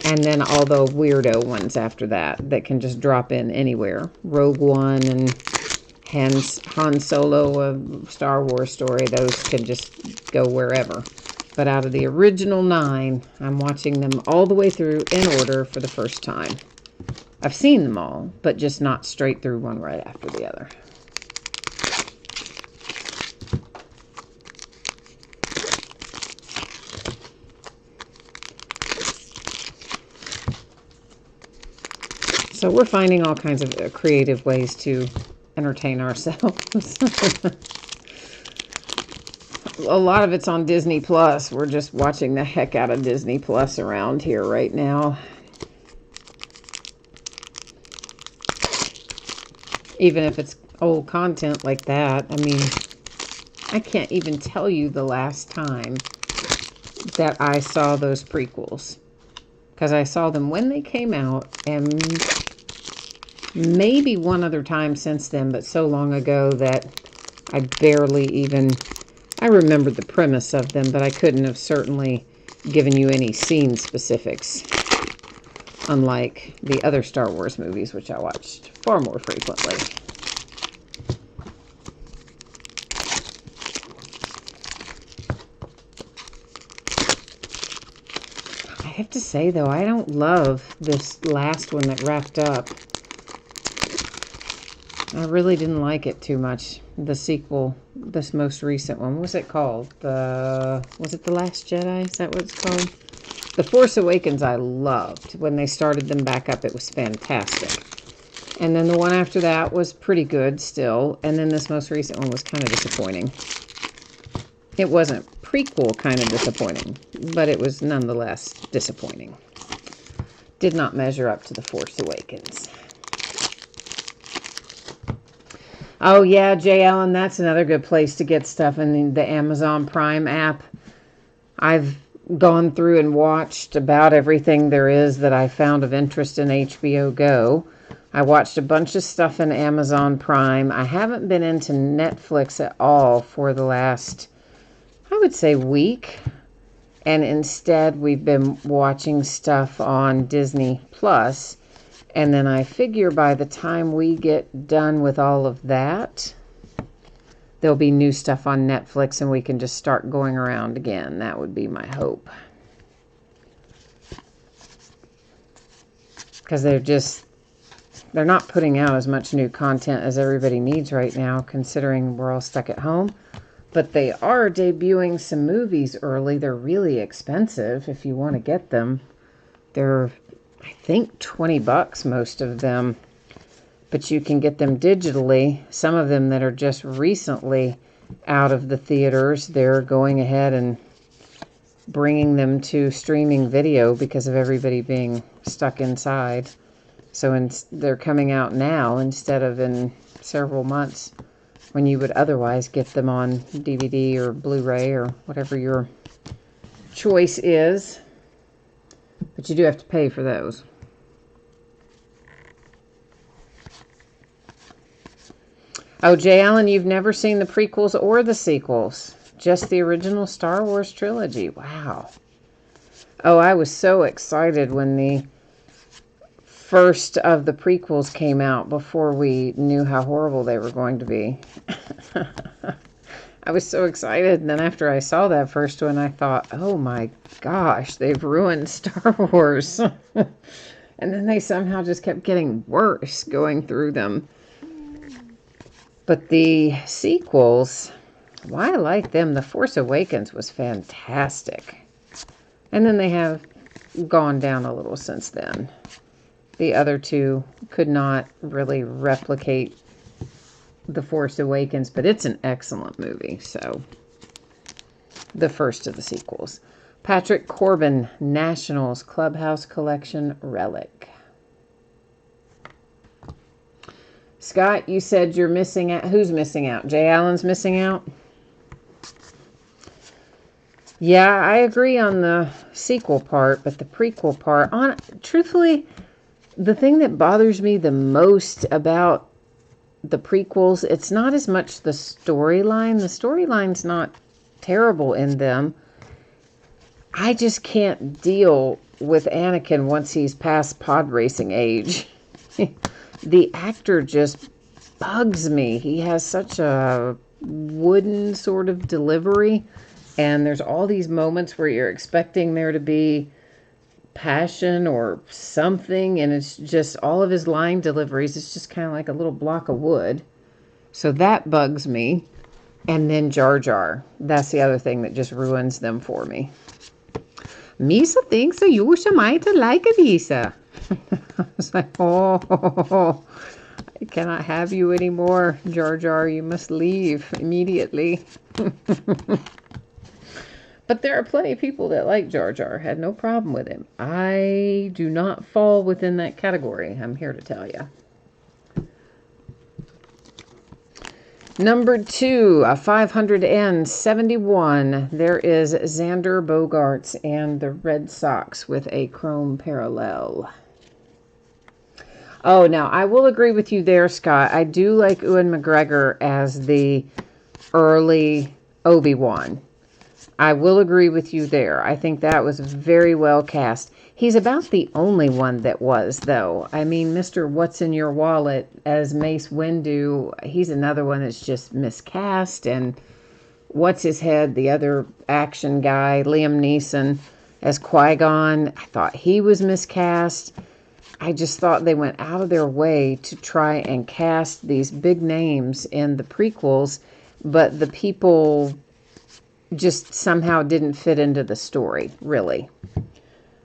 And then all the weirdo ones after that can just drop in anywhere. Rogue One and Han Solo, a Star Wars story, those can just go wherever. But out of the original 9, I'm watching them all the way through in order for the first time. I've seen them all, but just not straight through one right after the other. So we're finding all kinds of creative ways to entertain ourselves. A lot of it's on Disney Plus. We're just watching the heck out of Disney Plus around here right now. Even if it's old content like that. I mean, I can't even tell you the last time that I saw those prequels. Because I saw them when they came out, and maybe one other time since then, but so long ago that I barely even, I remembered the premise of them, but I couldn't have certainly given you any scene specifics, unlike the other Star Wars movies, which I watched far more frequently. I have to say, though, I don't love this last one that wrapped up. I really didn't like it too much. The sequel, this most recent one. What was it called? Was it The Last Jedi? Is that what it's called? The Force Awakens I loved. When they started them back up, it was fantastic. And then the one after that was pretty good still. And then this most recent one was kind of disappointing. It wasn't prequel kind of disappointing, but it was nonetheless disappointing. Did not measure up to The Force Awakens. Oh, yeah, Jay Allen, that's another good place to get stuff in the Amazon Prime app. I've gone through and watched about everything there is that I found of interest in HBO Go. I watched a bunch of stuff in Amazon Prime. I haven't been into Netflix at all for the last, I would say, week. And instead, we've been watching stuff on Disney Plus. And then I figure by the time we get done with all of that, there'll be new stuff on Netflix and we can just start going around again. That would be my hope. Because they're not putting out as much new content as everybody needs right now, considering we're all stuck at home. But they are debuting some movies early. They're really expensive if you want to get them. They're, I think, $20, most of them. But you can get them digitally. Some of them that are just recently out of the theaters, they're going ahead and bringing them to streaming video because of everybody being stuck inside. So they're coming out now instead of in several months when you would otherwise get them on DVD or Blu-ray or whatever your choice is. But you do have to pay for those. Oh, Jay Allen, you've never seen the prequels or the sequels. Just the original Star Wars trilogy. Wow. Oh, I was so excited when the first of the prequels came out before we knew how horrible they were going to be. I was so excited. And then after I saw that first one, I thought, oh my gosh, they've ruined Star Wars. And then they somehow just kept getting worse going through them. But the sequels, well, I like them. The Force Awakens was fantastic. And then they have gone down a little since then. The other two could not really replicate The Force Awakens, but it's an excellent movie. So, the first of the sequels. Patrick Corbin, Nationals Clubhouse Collection Relic. Scott, you said you're missing out. Who's missing out? Jay Allen's missing out? Yeah, I agree on the sequel part, but the prequel part, truthfully, the thing that bothers me the most about the prequels, it's not as much the storyline. The storyline's not terrible in them. I just can't deal with Anakin once he's past pod racing age. The actor just bugs me. He has such a wooden sort of delivery, and there's all these moments where you're expecting there to be passion or something, and it's just all of his line deliveries. It's just kind of like a little block of wood. So that bugs me. And then Jar Jar. That's the other thing that just ruins them for me. Misa thinks that you might like Misa. I was like, oh, I cannot have you anymore, Jar Jar. You must leave immediately. But there are plenty of people that like Jar Jar. Had no problem with him. I do not fall within that category. I'm here to tell you. Number 2, 571. There is Xander Bogaerts and the Red Sox with a chrome parallel. Oh, now, I will agree with you there, Scott. I do like Ewan McGregor as the early Obi-Wan. I will agree with you there. I think that was very well cast. He's about the only one that was, though. I mean, Mr. What's in Your Wallet as Mace Windu, he's another one that's just miscast. And What's His Head, the other action guy, Liam Neeson as Qui-Gon, I thought he was miscast. I just thought they went out of their way to try and cast these big names in the prequels, but the people just somehow didn't fit into the story, really.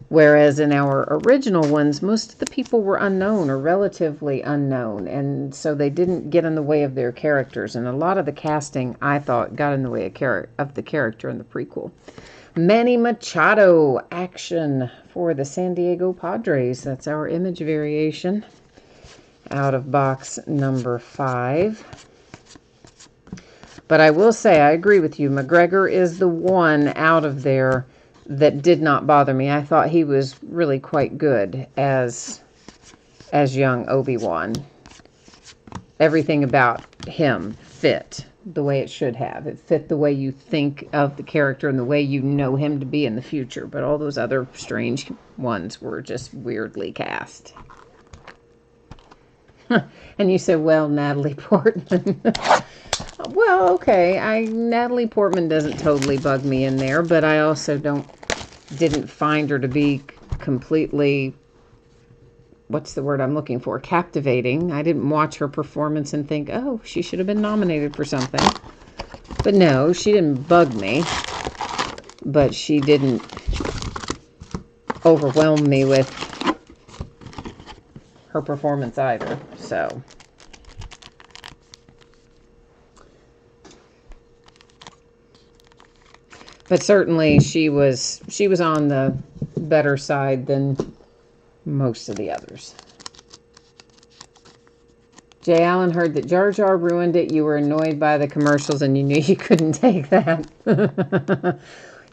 Whereas in our original ones, most of the people were unknown or relatively unknown, and so they didn't get in the way of their characters. And a lot of the casting, I thought, got in the way of the character in the prequel. Manny Machado, action for the San Diego Padres. That's our image variation out of box number 5. But I will say, I agree with you. McGregor is the one out of there that did not bother me. I thought he was really quite good as young Obi-Wan. Everything about him fit the way it should have. It fit the way you think of the character and the way you know him to be in the future. But all those other strange ones were just weirdly cast. And you said, well, Natalie Portman. Well, okay. Natalie Portman doesn't totally bug me in there, but I also didn't find her to be completely, what's the word I'm looking for? Captivating. I didn't watch her performance and think, oh, she should have been nominated for something. But no, she didn't bug me. But she didn't overwhelm me with her performance either. So, but certainly she was on the better side than most of the others. Jay Allen heard that Jar Jar ruined it. You were annoyed by the commercials and you knew you couldn't take that.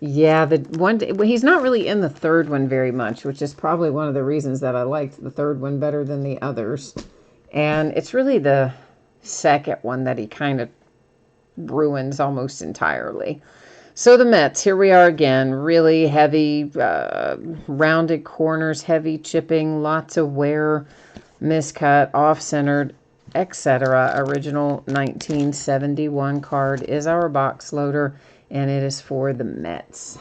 Yeah, the one well, he's not really in the third one very much, which is probably one of the reasons that I liked the third one better than the others. And it's really the second one that he kind of ruins almost entirely. So the Mets, here we are again, really heavy, rounded corners, heavy chipping, lots of wear, miscut, off-centered, etc. Original 1971 card is our box loader, and it is for the Mets.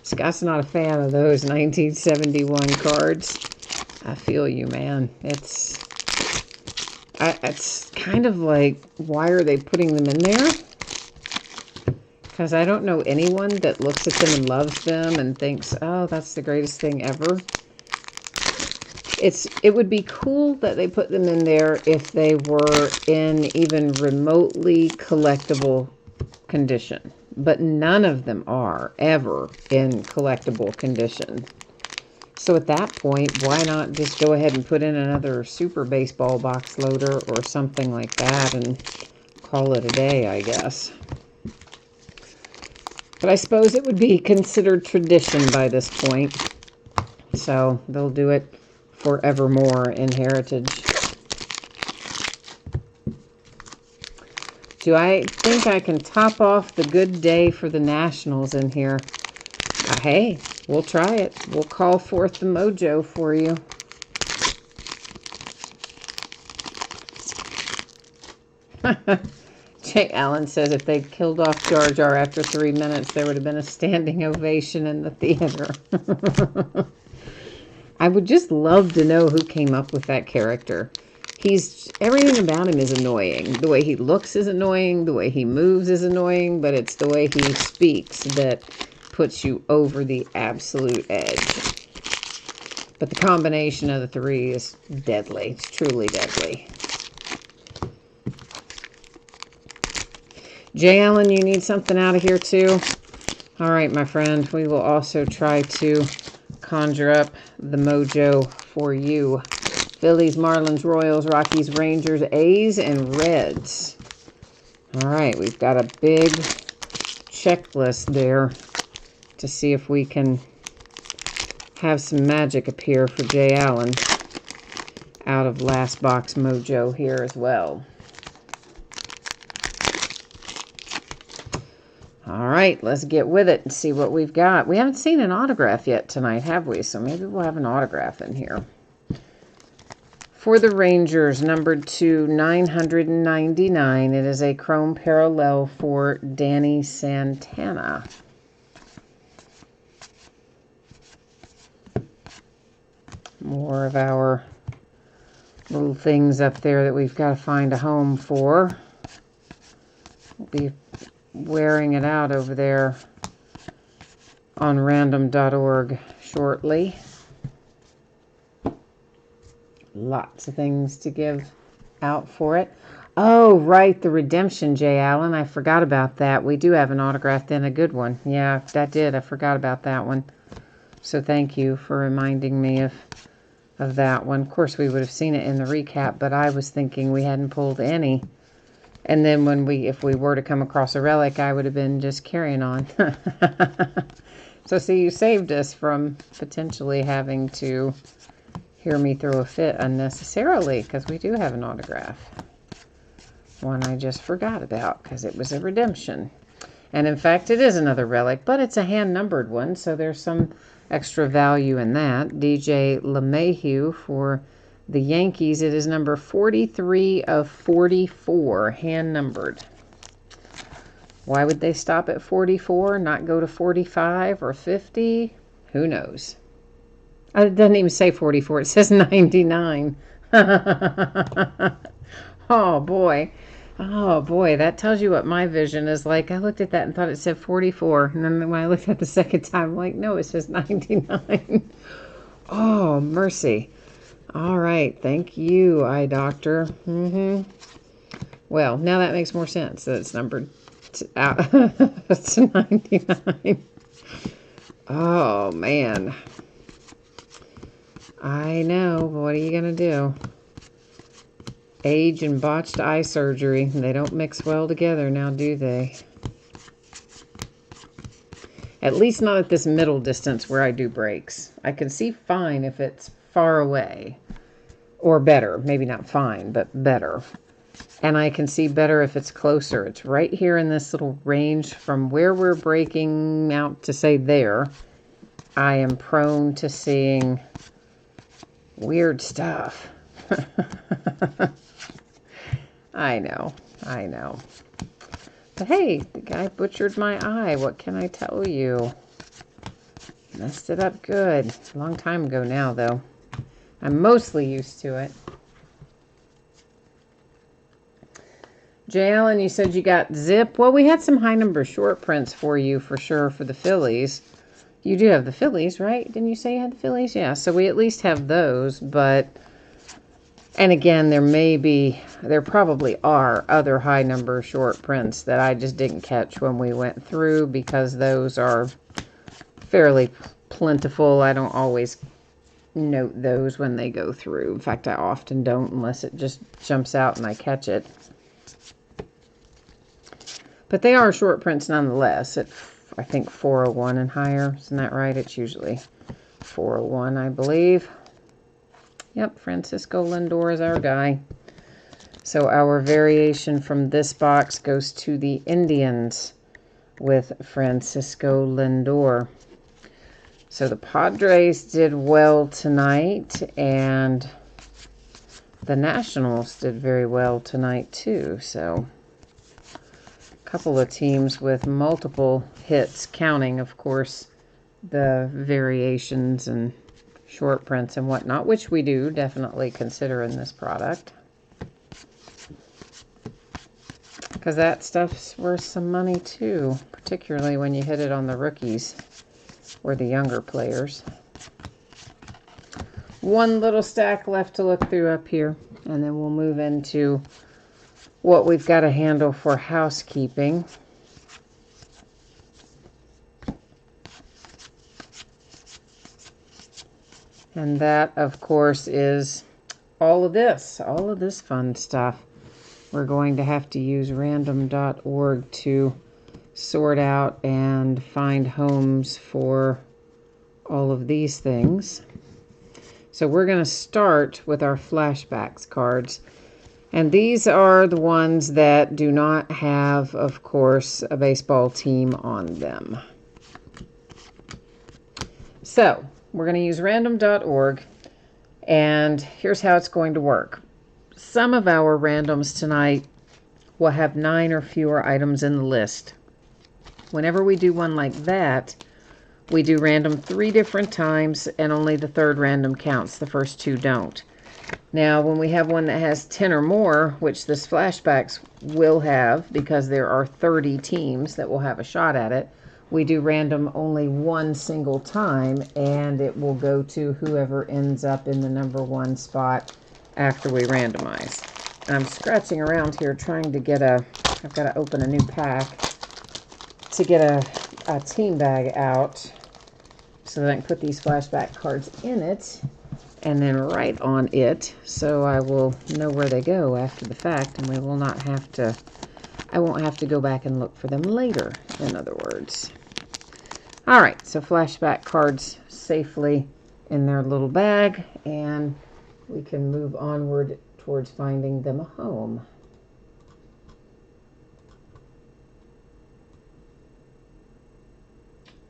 Scott's not a fan of those 1971 cards. I feel you, man. It's kind of like, why are they putting them in there? Because I don't know anyone that looks at them and loves them and thinks, oh, that's the greatest thing ever. It would be cool that they put them in there if they were in even remotely collectible condition. But none of them are ever in collectible condition. So at that point, why not just go ahead and put in another Super Baseball box loader or something like that and call it a day, I guess. But I suppose it would be considered tradition by this point. So they'll do it forevermore in Heritage. Do I think I can top off the good day for the Nationals in here? Hey, we'll try it. We'll call forth the mojo for you. Jay Allen says if they'd killed off Jar Jar after 3 minutes, there would have been a standing ovation in the theater. I would just love to know who came up with that character. Everything about him is annoying. The way he looks is annoying. The way he moves is annoying. But it's the way he speaks that puts you over the absolute edge. But the combination of the three is deadly. It's truly deadly. Jay Allen, you need something out of here too? All right, my friend. We will also try to conjure up the mojo for you. Phillies, Marlins, Royals, Rockies, Rangers, A's, and Reds. All right, we've got a big checklist there to see if we can have some magic appear for Jay Allen out of Last Box Mojo here as well. All right, let's get with it and see what we've got. We haven't seen an autograph yet tonight, have we? So maybe we'll have an autograph in here. For the Rangers, numbered to 999, it is a chrome parallel for Danny Santana. More of our little things up there that we've got to find a home for. We'll be wearing it out over there on random.org shortly. Lots of things to give out for it. Oh, right, the redemption, Jay Allen. I forgot about that. We do have an autograph then, a good one. Yeah, that did. I forgot about that one. So thank you for reminding me of that one. Of course, we would have seen it in the recap, but I was thinking we hadn't pulled any. And then if we were to come across a relic, I would have been just carrying on. So see, you saved us from potentially having to hear me throw a fit unnecessarily, because we do have an autograph. One I just forgot about because it was a redemption. And in fact, it is another relic, but it's a hand-numbered one, so there's some extra value in that. DJ LeMahieu for the Yankees. It is number 43 of 44, hand-numbered. Why would they stop at 44, not go to 45 or 50? Who knows? It doesn't even say 44. It says 99. Oh, boy. Oh, boy. That tells you what my vision is like. I looked at that and thought it said 44. And then when I looked at it the second time, I'm like, no, it says 99. Oh, mercy. All right. Thank you, eye doctor. Well, now that makes more sense that it's numbered to 99. Oh, man. I know. What are you going to do? Age and botched eye surgery. They don't mix well together now, do they? At least not at this middle distance where I do breaks. I can see fine if it's far away. Or better. Maybe not fine, but better. And I can see better if it's closer. It's right here in this little range from where we're breaking out to say there. I am prone to seeing weird stuff. I know. But hey, the guy butchered my eye. What can I tell you? Messed it up good. A long time ago now, though. I'm mostly used to it. Jay Allen, you said you got Zip. Well, we had some high number short prints for you for sure for the Phillies. You do have the Phillies, right? Didn't you say you had the Phillies? Yeah, so we at least have those, but... And again, there probably are other high number short prints that I just didn't catch when we went through because those are fairly plentiful. I don't always note those when they go through. In fact, I often don't unless it just jumps out and I catch it. But they are short prints nonetheless at, I think, 401 and higher. Isn't that right? It's usually 401, I believe. Yep, Francisco Lindor is our guy. So our variation from this box goes to the Indians with Francisco Lindor. So the Padres did well tonight, and the Nationals did very well tonight too. So a couple of teams with multiple hits, counting, of course, the variations and short prints and whatnot, which we do definitely consider in this product. Because that stuff's worth some money too, particularly when you hit it on the rookies or the younger players. One little stack left to look through up here, and then we'll move into what we've got to handle for housekeeping. And that, of course, is all of this fun stuff. We're going to have to use random.org to sort out and find homes for all of these things. So we're going to start with our flashbacks cards. And these are the ones that do not have, of course, a baseball team on them. So we're going to use random.org, and here's how it's going to work. Some of our randoms tonight will have 9 or fewer items in the list. Whenever we do one like that, we do random 3 different times, and only the third random counts. The first 2 don't. Now, when we have one that has 10 or more, which this flashbacks will have, because there are 30 teams that will have a shot at it, we do random only one single time, and it will go to whoever ends up in the number 1 spot after we randomize. I'm scratching around here trying to get I've got to open a new pack to get a team bag out so that I can put these flashback cards in it and then write on it, so I will know where they go after the fact, and we will not have to, I won't have to go back and look for them later, in other words. All right, so flashback cards safely in their little bag, and we can move onward towards finding them a home.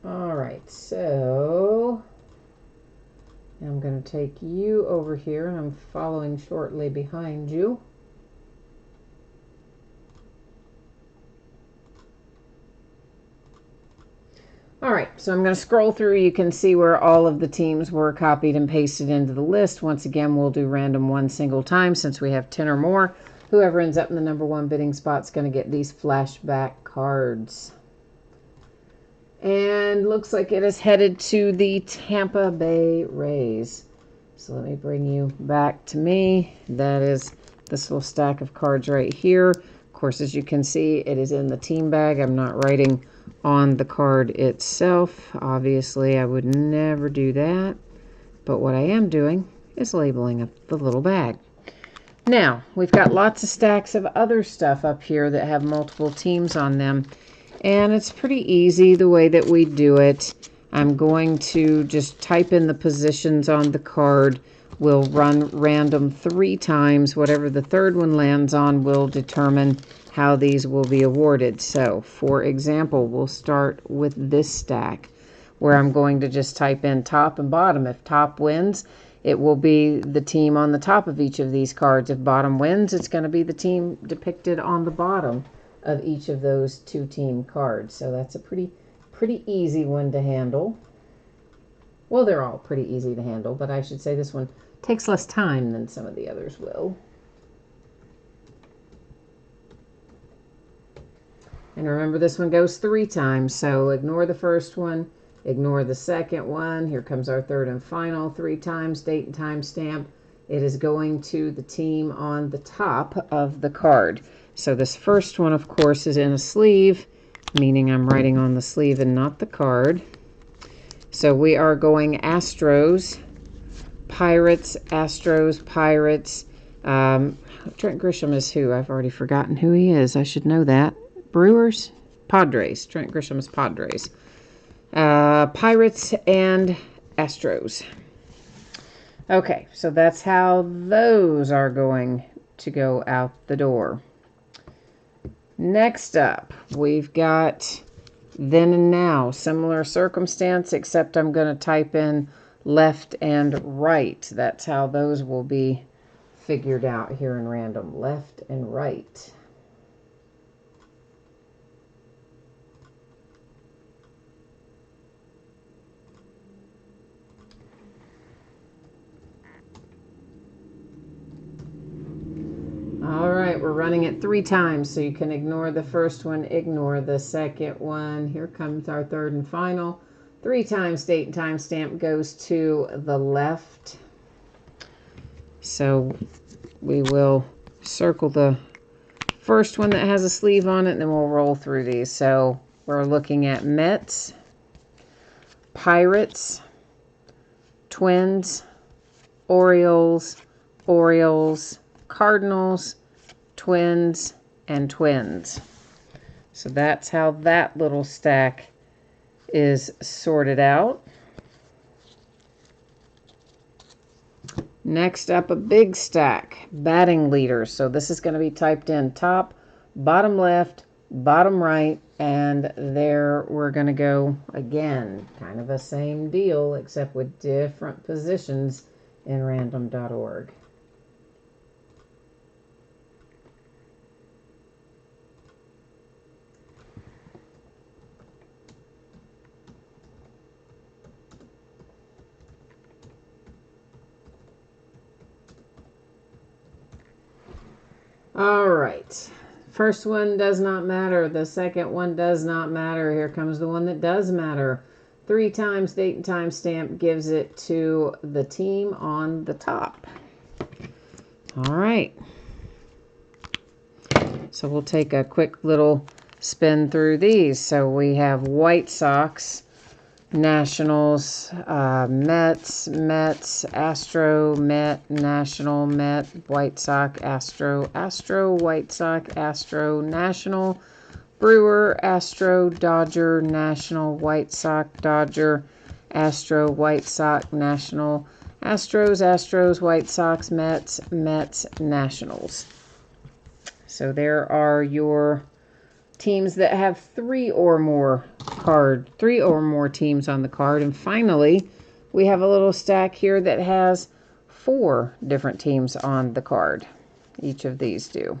All right, so I'm going to take you over here, and I'm following shortly behind you. All right, so I'm going to scroll through. You can see where all of the teams were copied and pasted into the list. Once again, we'll do random one single time since we have 10 or more. Whoever ends up in the number 1 bidding spot is going to get these flashback cards. And looks like it is headed to the Tampa Bay Rays. So let me bring you back to me. That is this little stack of cards right here. Of course, as you can see, it is in the team bag. I'm not writing on the card itself. Obviously, I would never do that, but what I am doing is labeling up the little bag. Now, we've got lots of stacks of other stuff up here that have multiple teams on them, and it's pretty easy the way that we do it. I'm going to just type in the positions on the card. We'll run random 3 times. Whatever the third one lands on will determine how these will be awarded. So, for example, we'll start with this stack where I'm going to just type in top and bottom. If top wins, it will be the team on the top of each of these cards. If bottom wins, it's going to be the team depicted on the bottom of each of those 2-team cards. So that's a pretty easy one to handle. Well, they're all pretty easy to handle, but I should say this one takes less time than some of the others will. And remember, this one goes 3 times, so ignore the first one, ignore the second one. Here comes our third and final 3 times, date and time stamp. It is going to the team on the top of the card. So this first one, of course, is in a sleeve, meaning I'm writing on the sleeve and not the card. So we are going Astros, Pirates, Astros, Pirates. Trent Grisham is who? I've already forgotten who he is. I should know that. Brewers? Padres. Trent Grisham is Padres. Pirates and Astros. Okay, so that's how those are going to go out the door. Next up, we've got then and now. Similar circumstance, except I'm going to type in left and right. That's how those will be figured out here in random. Left and right. All right, we're running it 3 times, so you can ignore the first one, ignore the second one. Here comes our third and final. 3 times, date and time stamp goes to the left. So we will circle the first one that has a sleeve on it, and then we'll roll through these. So we're looking at Mets, Pirates, Twins, Orioles, Cardinals, Twins, and Twins. So that's how that little stack is sorted out. Next up, a big stack, batting leaders. So this is going to be typed in top, bottom left, bottom right, and there we're going to go again. Kind of the same deal, except with different positions in random.org. All right. First one does not matter. The second one does not matter. Here comes the one that does matter. 3 times, date and time stamp gives it to the team on the top. All right. So we'll take a quick little spin through these. So we have White Sox, Nationals, Mets, Astro, Met, National, Met, White Sox, Astro, White Sox, Astro, National, Brewer, Astro, Dodger, National, White Sox, Dodger, Astro, White Sox, National, Astros, White Sox, Mets, Nationals. So there are your teams that have 3 or more teams on the card. And finally, we have a little stack here that has 4 different teams on the card. Each of these do.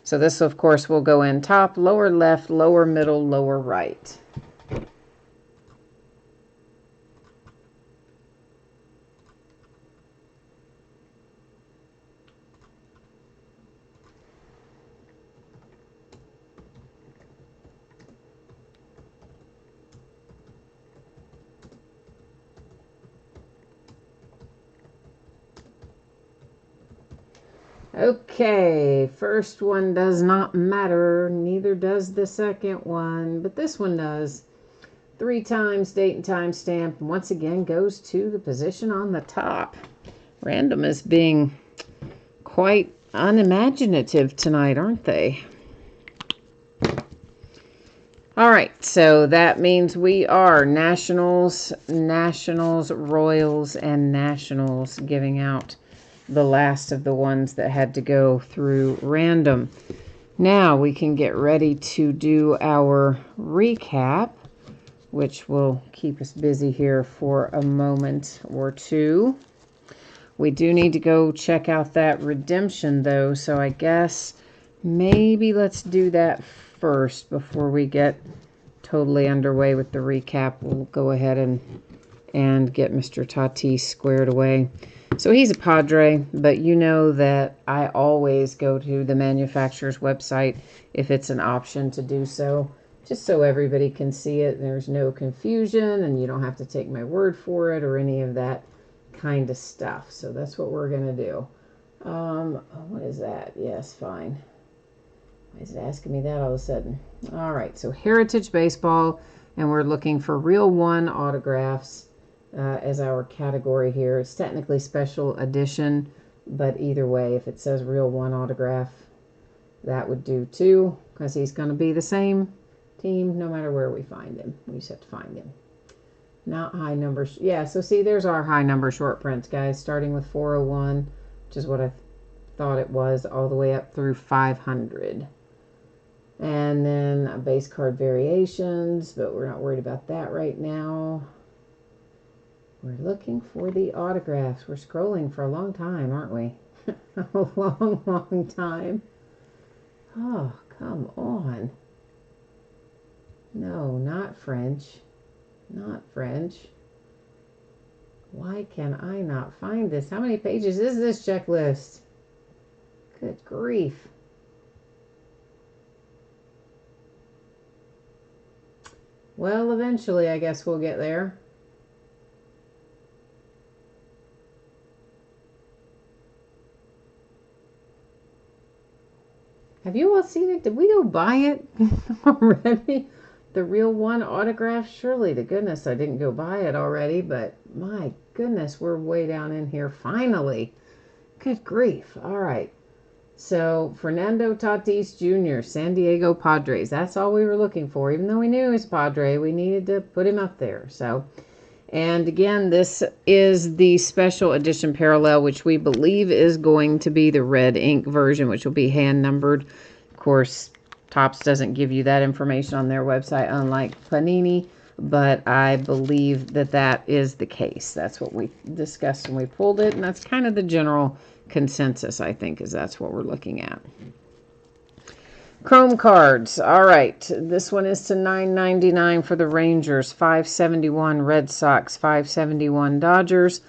So this, of course, will go in top, lower left, lower middle, lower right. Okay, first one does not matter, neither does the second one, but this one does. 3 times date and time stamp, and once again goes to the position on the top. Random is being quite unimaginative tonight, aren't they? All right, so that means we are Nationals, Royals, and Nationals, giving out the last of the ones that had to go through random. Now we can get ready to do our recap, which will keep us busy here for a moment or two. We do need to go check out that redemption, though, so I guess maybe let's do that first before we get totally underway with the recap. We'll go ahead and get Mr. Tatis squared away. So he's a Padre, but you know that I always go to the manufacturer's website if it's an option to do so, just so everybody can see it. There's no confusion, and you don't have to take my word for it or any of that kind of stuff. So that's what we're going to do. What is that? Yes, fine. Why is it asking me that all of a sudden? All right, so Heritage Baseball, and we're looking for Real One autographs as our category here. It's technically special edition, but either way, if it says Real One autograph, that would do too, because he's going to be the same team no matter where we find him. We just have to find him. Not high numbers. Yeah, so see, there's our high number short prints, guys, starting with 401, which is what I thought it was, all the way up through 500. And then base card variations, but we're not worried about that right now. We're looking for the autographs. We're scrolling for a long time, aren't we? A long, long time. Oh, come on. No, not French. Not French. Why can I not find this? How many pages is this checklist? Good grief. Well, eventually, I guess we'll get there. Have you all seen it? Did we go buy it already? The Real One autograph? Surely to goodness I didn't go buy it already, but my goodness, we're way down in here finally. Good grief. All right. So, Fernando Tatis Jr., San Diego Padres. That's all we were looking for. Even though we knew he was Padre, we needed to put him up there. So, and again, this is the special edition parallel, which we believe is going to be the red ink version, which will be hand numbered. Of course, Topps doesn't give you that information on their website, unlike Panini, but I believe that that is the case. That's what we discussed when we pulled it, and that's kind of the general consensus, I think, is that's what we're looking at. Chrome cards. All right, this one is to $9.99 for the Rangers, $5.71 Red Sox, $5.71 Dodgers,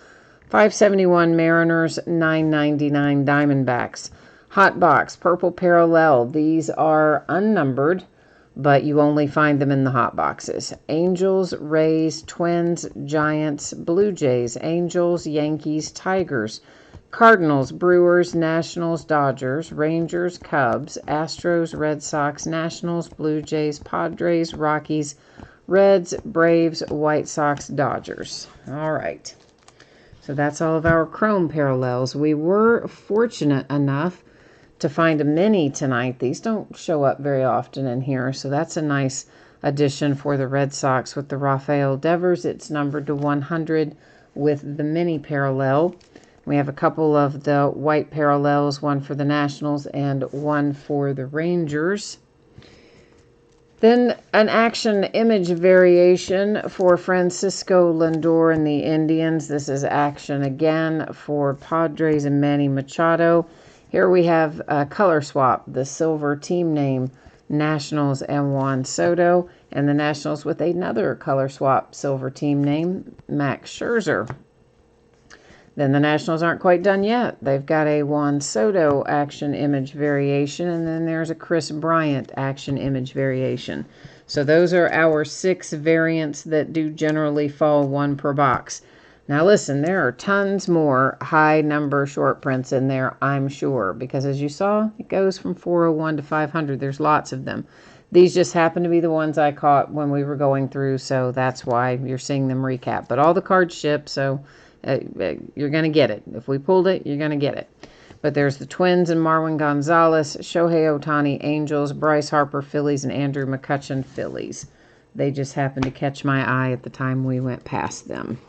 $5.71 Mariners, $9.99 Diamondbacks. Hot box, purple parallel. These are unnumbered, but you only find them in the hot boxes. Angels, Rays, Twins, Giants, Blue Jays, Angels, Yankees, Tigers, Cardinals, Brewers, Nationals, Dodgers, Rangers, Cubs, Astros, Red Sox, Nationals, Blue Jays, Padres, Rockies, Reds, Braves, White Sox, Dodgers. All right. So that's all of our Chrome parallels. We were fortunate enough to find a mini tonight. These don't show up very often in here, so that's a nice addition for the Red Sox with the Rafael Devers. It's numbered to 100 with the mini parallel. We have a couple of the white parallels, one for the Nationals and one for the Rangers. Then an action image variation for Francisco Lindor and the Indians. This is action again for Padres and Manny Machado. Here we have a color swap, the silver team name, Nationals and Juan Soto, and the Nationals with another color swap, silver team name, Max Scherzer. Then the Nationals aren't quite done yet. They've got a Juan Soto action image variation, and then there's a Chris Bryant action image variation. So those are our 6 variants that do generally fall 1 per box. Now listen, there are tons more high number short prints in there, I'm sure, because as you saw, it goes from 401 to 500. There's lots of them. These just happen to be the ones I caught when we were going through, so that's why you're seeing them recap. But all the cards ship, so you're going to get it. If we pulled it, you're going to get it. But there's the Twins and Marwin Gonzalez, Shohei Ohtani, Angels, Bryce Harper, Phillies, and Andrew McCutchen, Phillies. They just happened to catch my eye at the time we went past them.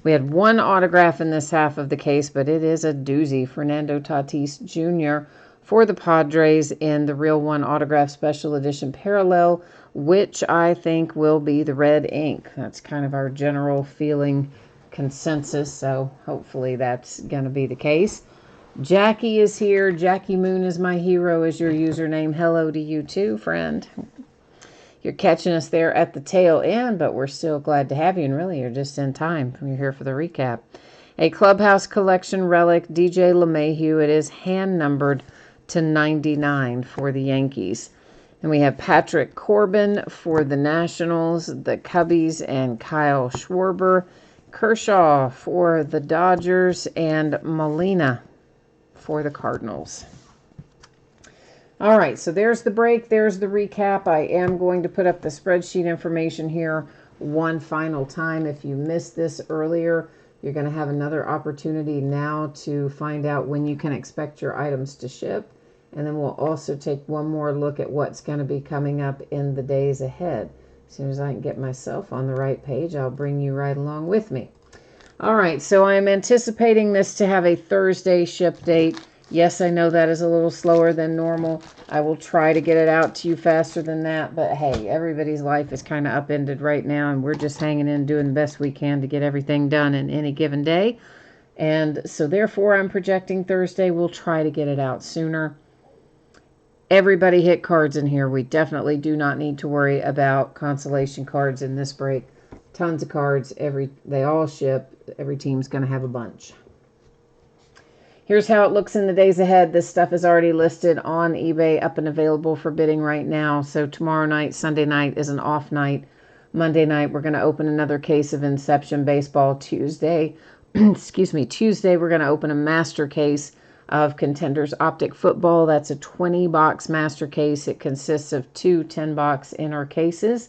We had one autograph in this half of the case, but it is a doozy. Fernando Tatis Jr. for the Padres in the Real One Autograph Special Edition Parallel, which I think will be the red ink. That's kind of our general feeling consensus, so hopefully that's going to be the case. Jackie is here. Jackie Moon is my hero is your username. Hello to you too, friend. You're catching us there at the tail end, but we're still glad to have you, and really you're just in time. You're here for the recap. A Clubhouse Collection relic, DJ LeMahieu. It is hand-numbered to 99 for the Yankees. And we have Patrick Corbin for the Nationals, the Cubbies, and Kyle Schwarber. Kershaw for the Dodgers, and Molina for the Cardinals. All right, so there's the break. There's the recap. I am going to put up the spreadsheet information here one final time. If you missed this earlier, you're going to have another opportunity now to find out when you can expect your items to ship. And then we'll also take one more look at what's going to be coming up in the days ahead. As soon as I can get myself on the right page, I'll bring you right along with me. All right, so I am anticipating this to have a Thursday ship date. Yes, I know that is a little slower than normal. I will try to get it out to you faster than that. But hey, everybody's life is kind of upended right now, and we're just hanging in, doing the best we can to get everything done in any given day. And so therefore, I'm projecting Thursday. We'll try to get it out sooner. Everybody hit cards in here. We definitely do not need to worry about consolation cards in this break. Tons of cards. They all ship. Every team's going to have a bunch. Here's how it looks in the days ahead. This stuff is already listed on eBay, up and available for bidding right now. So tomorrow night, Sunday night, is an off night. Monday night, we're going to open another case of Inception Baseball. Tuesday, Tuesday, we're going to open a master case of Contenders Optic Football. That's a 20-box master case. It consists of two 10-box inner cases.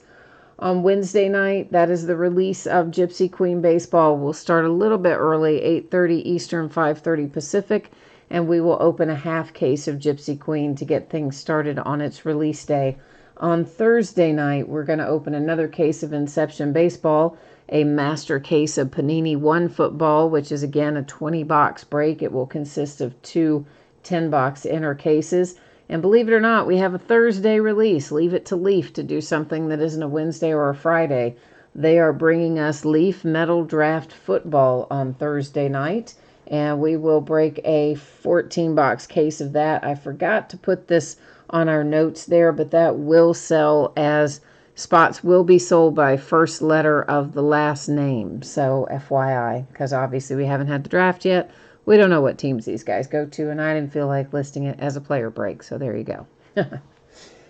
On Wednesday night, that is the release of Gypsy Queen Baseball. We'll start a little bit early, 8:30 Eastern, 5:30 Pacific, and we will open a half case of Gypsy Queen to get things started on its release day. On Thursday night, we're going to open another case of Inception Baseball, a master case of Panini One Football, which is again a 20-box break. It will consist of two 10-box inner cases. And believe it or not, we have a Thursday release. Leave it to Leaf to do something that isn't a Wednesday or a Friday. They are bringing us Leaf Metal Draft Football on Thursday night. And we will break a 14-box case of that. I forgot to put this on our notes there, but that will sell as spots will be sold by first letter of the last name. So FYI, because obviously we haven't had the draft yet. We don't know what teams these guys go to, and I didn't feel like listing it as a player break, so there you go.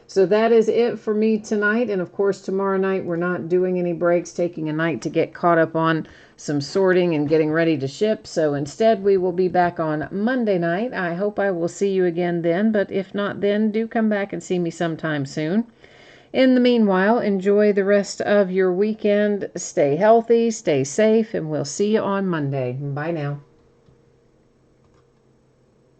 So that is it for me tonight, and of course tomorrow night we're not doing any breaks, taking a night to get caught up on some sorting and getting ready to ship, so instead we will be back on Monday night. I hope I will see you again then, but if not then, do come back and see me sometime soon. In the meanwhile, enjoy the rest of your weekend, stay healthy, stay safe, and we'll see you on Monday. Bye now.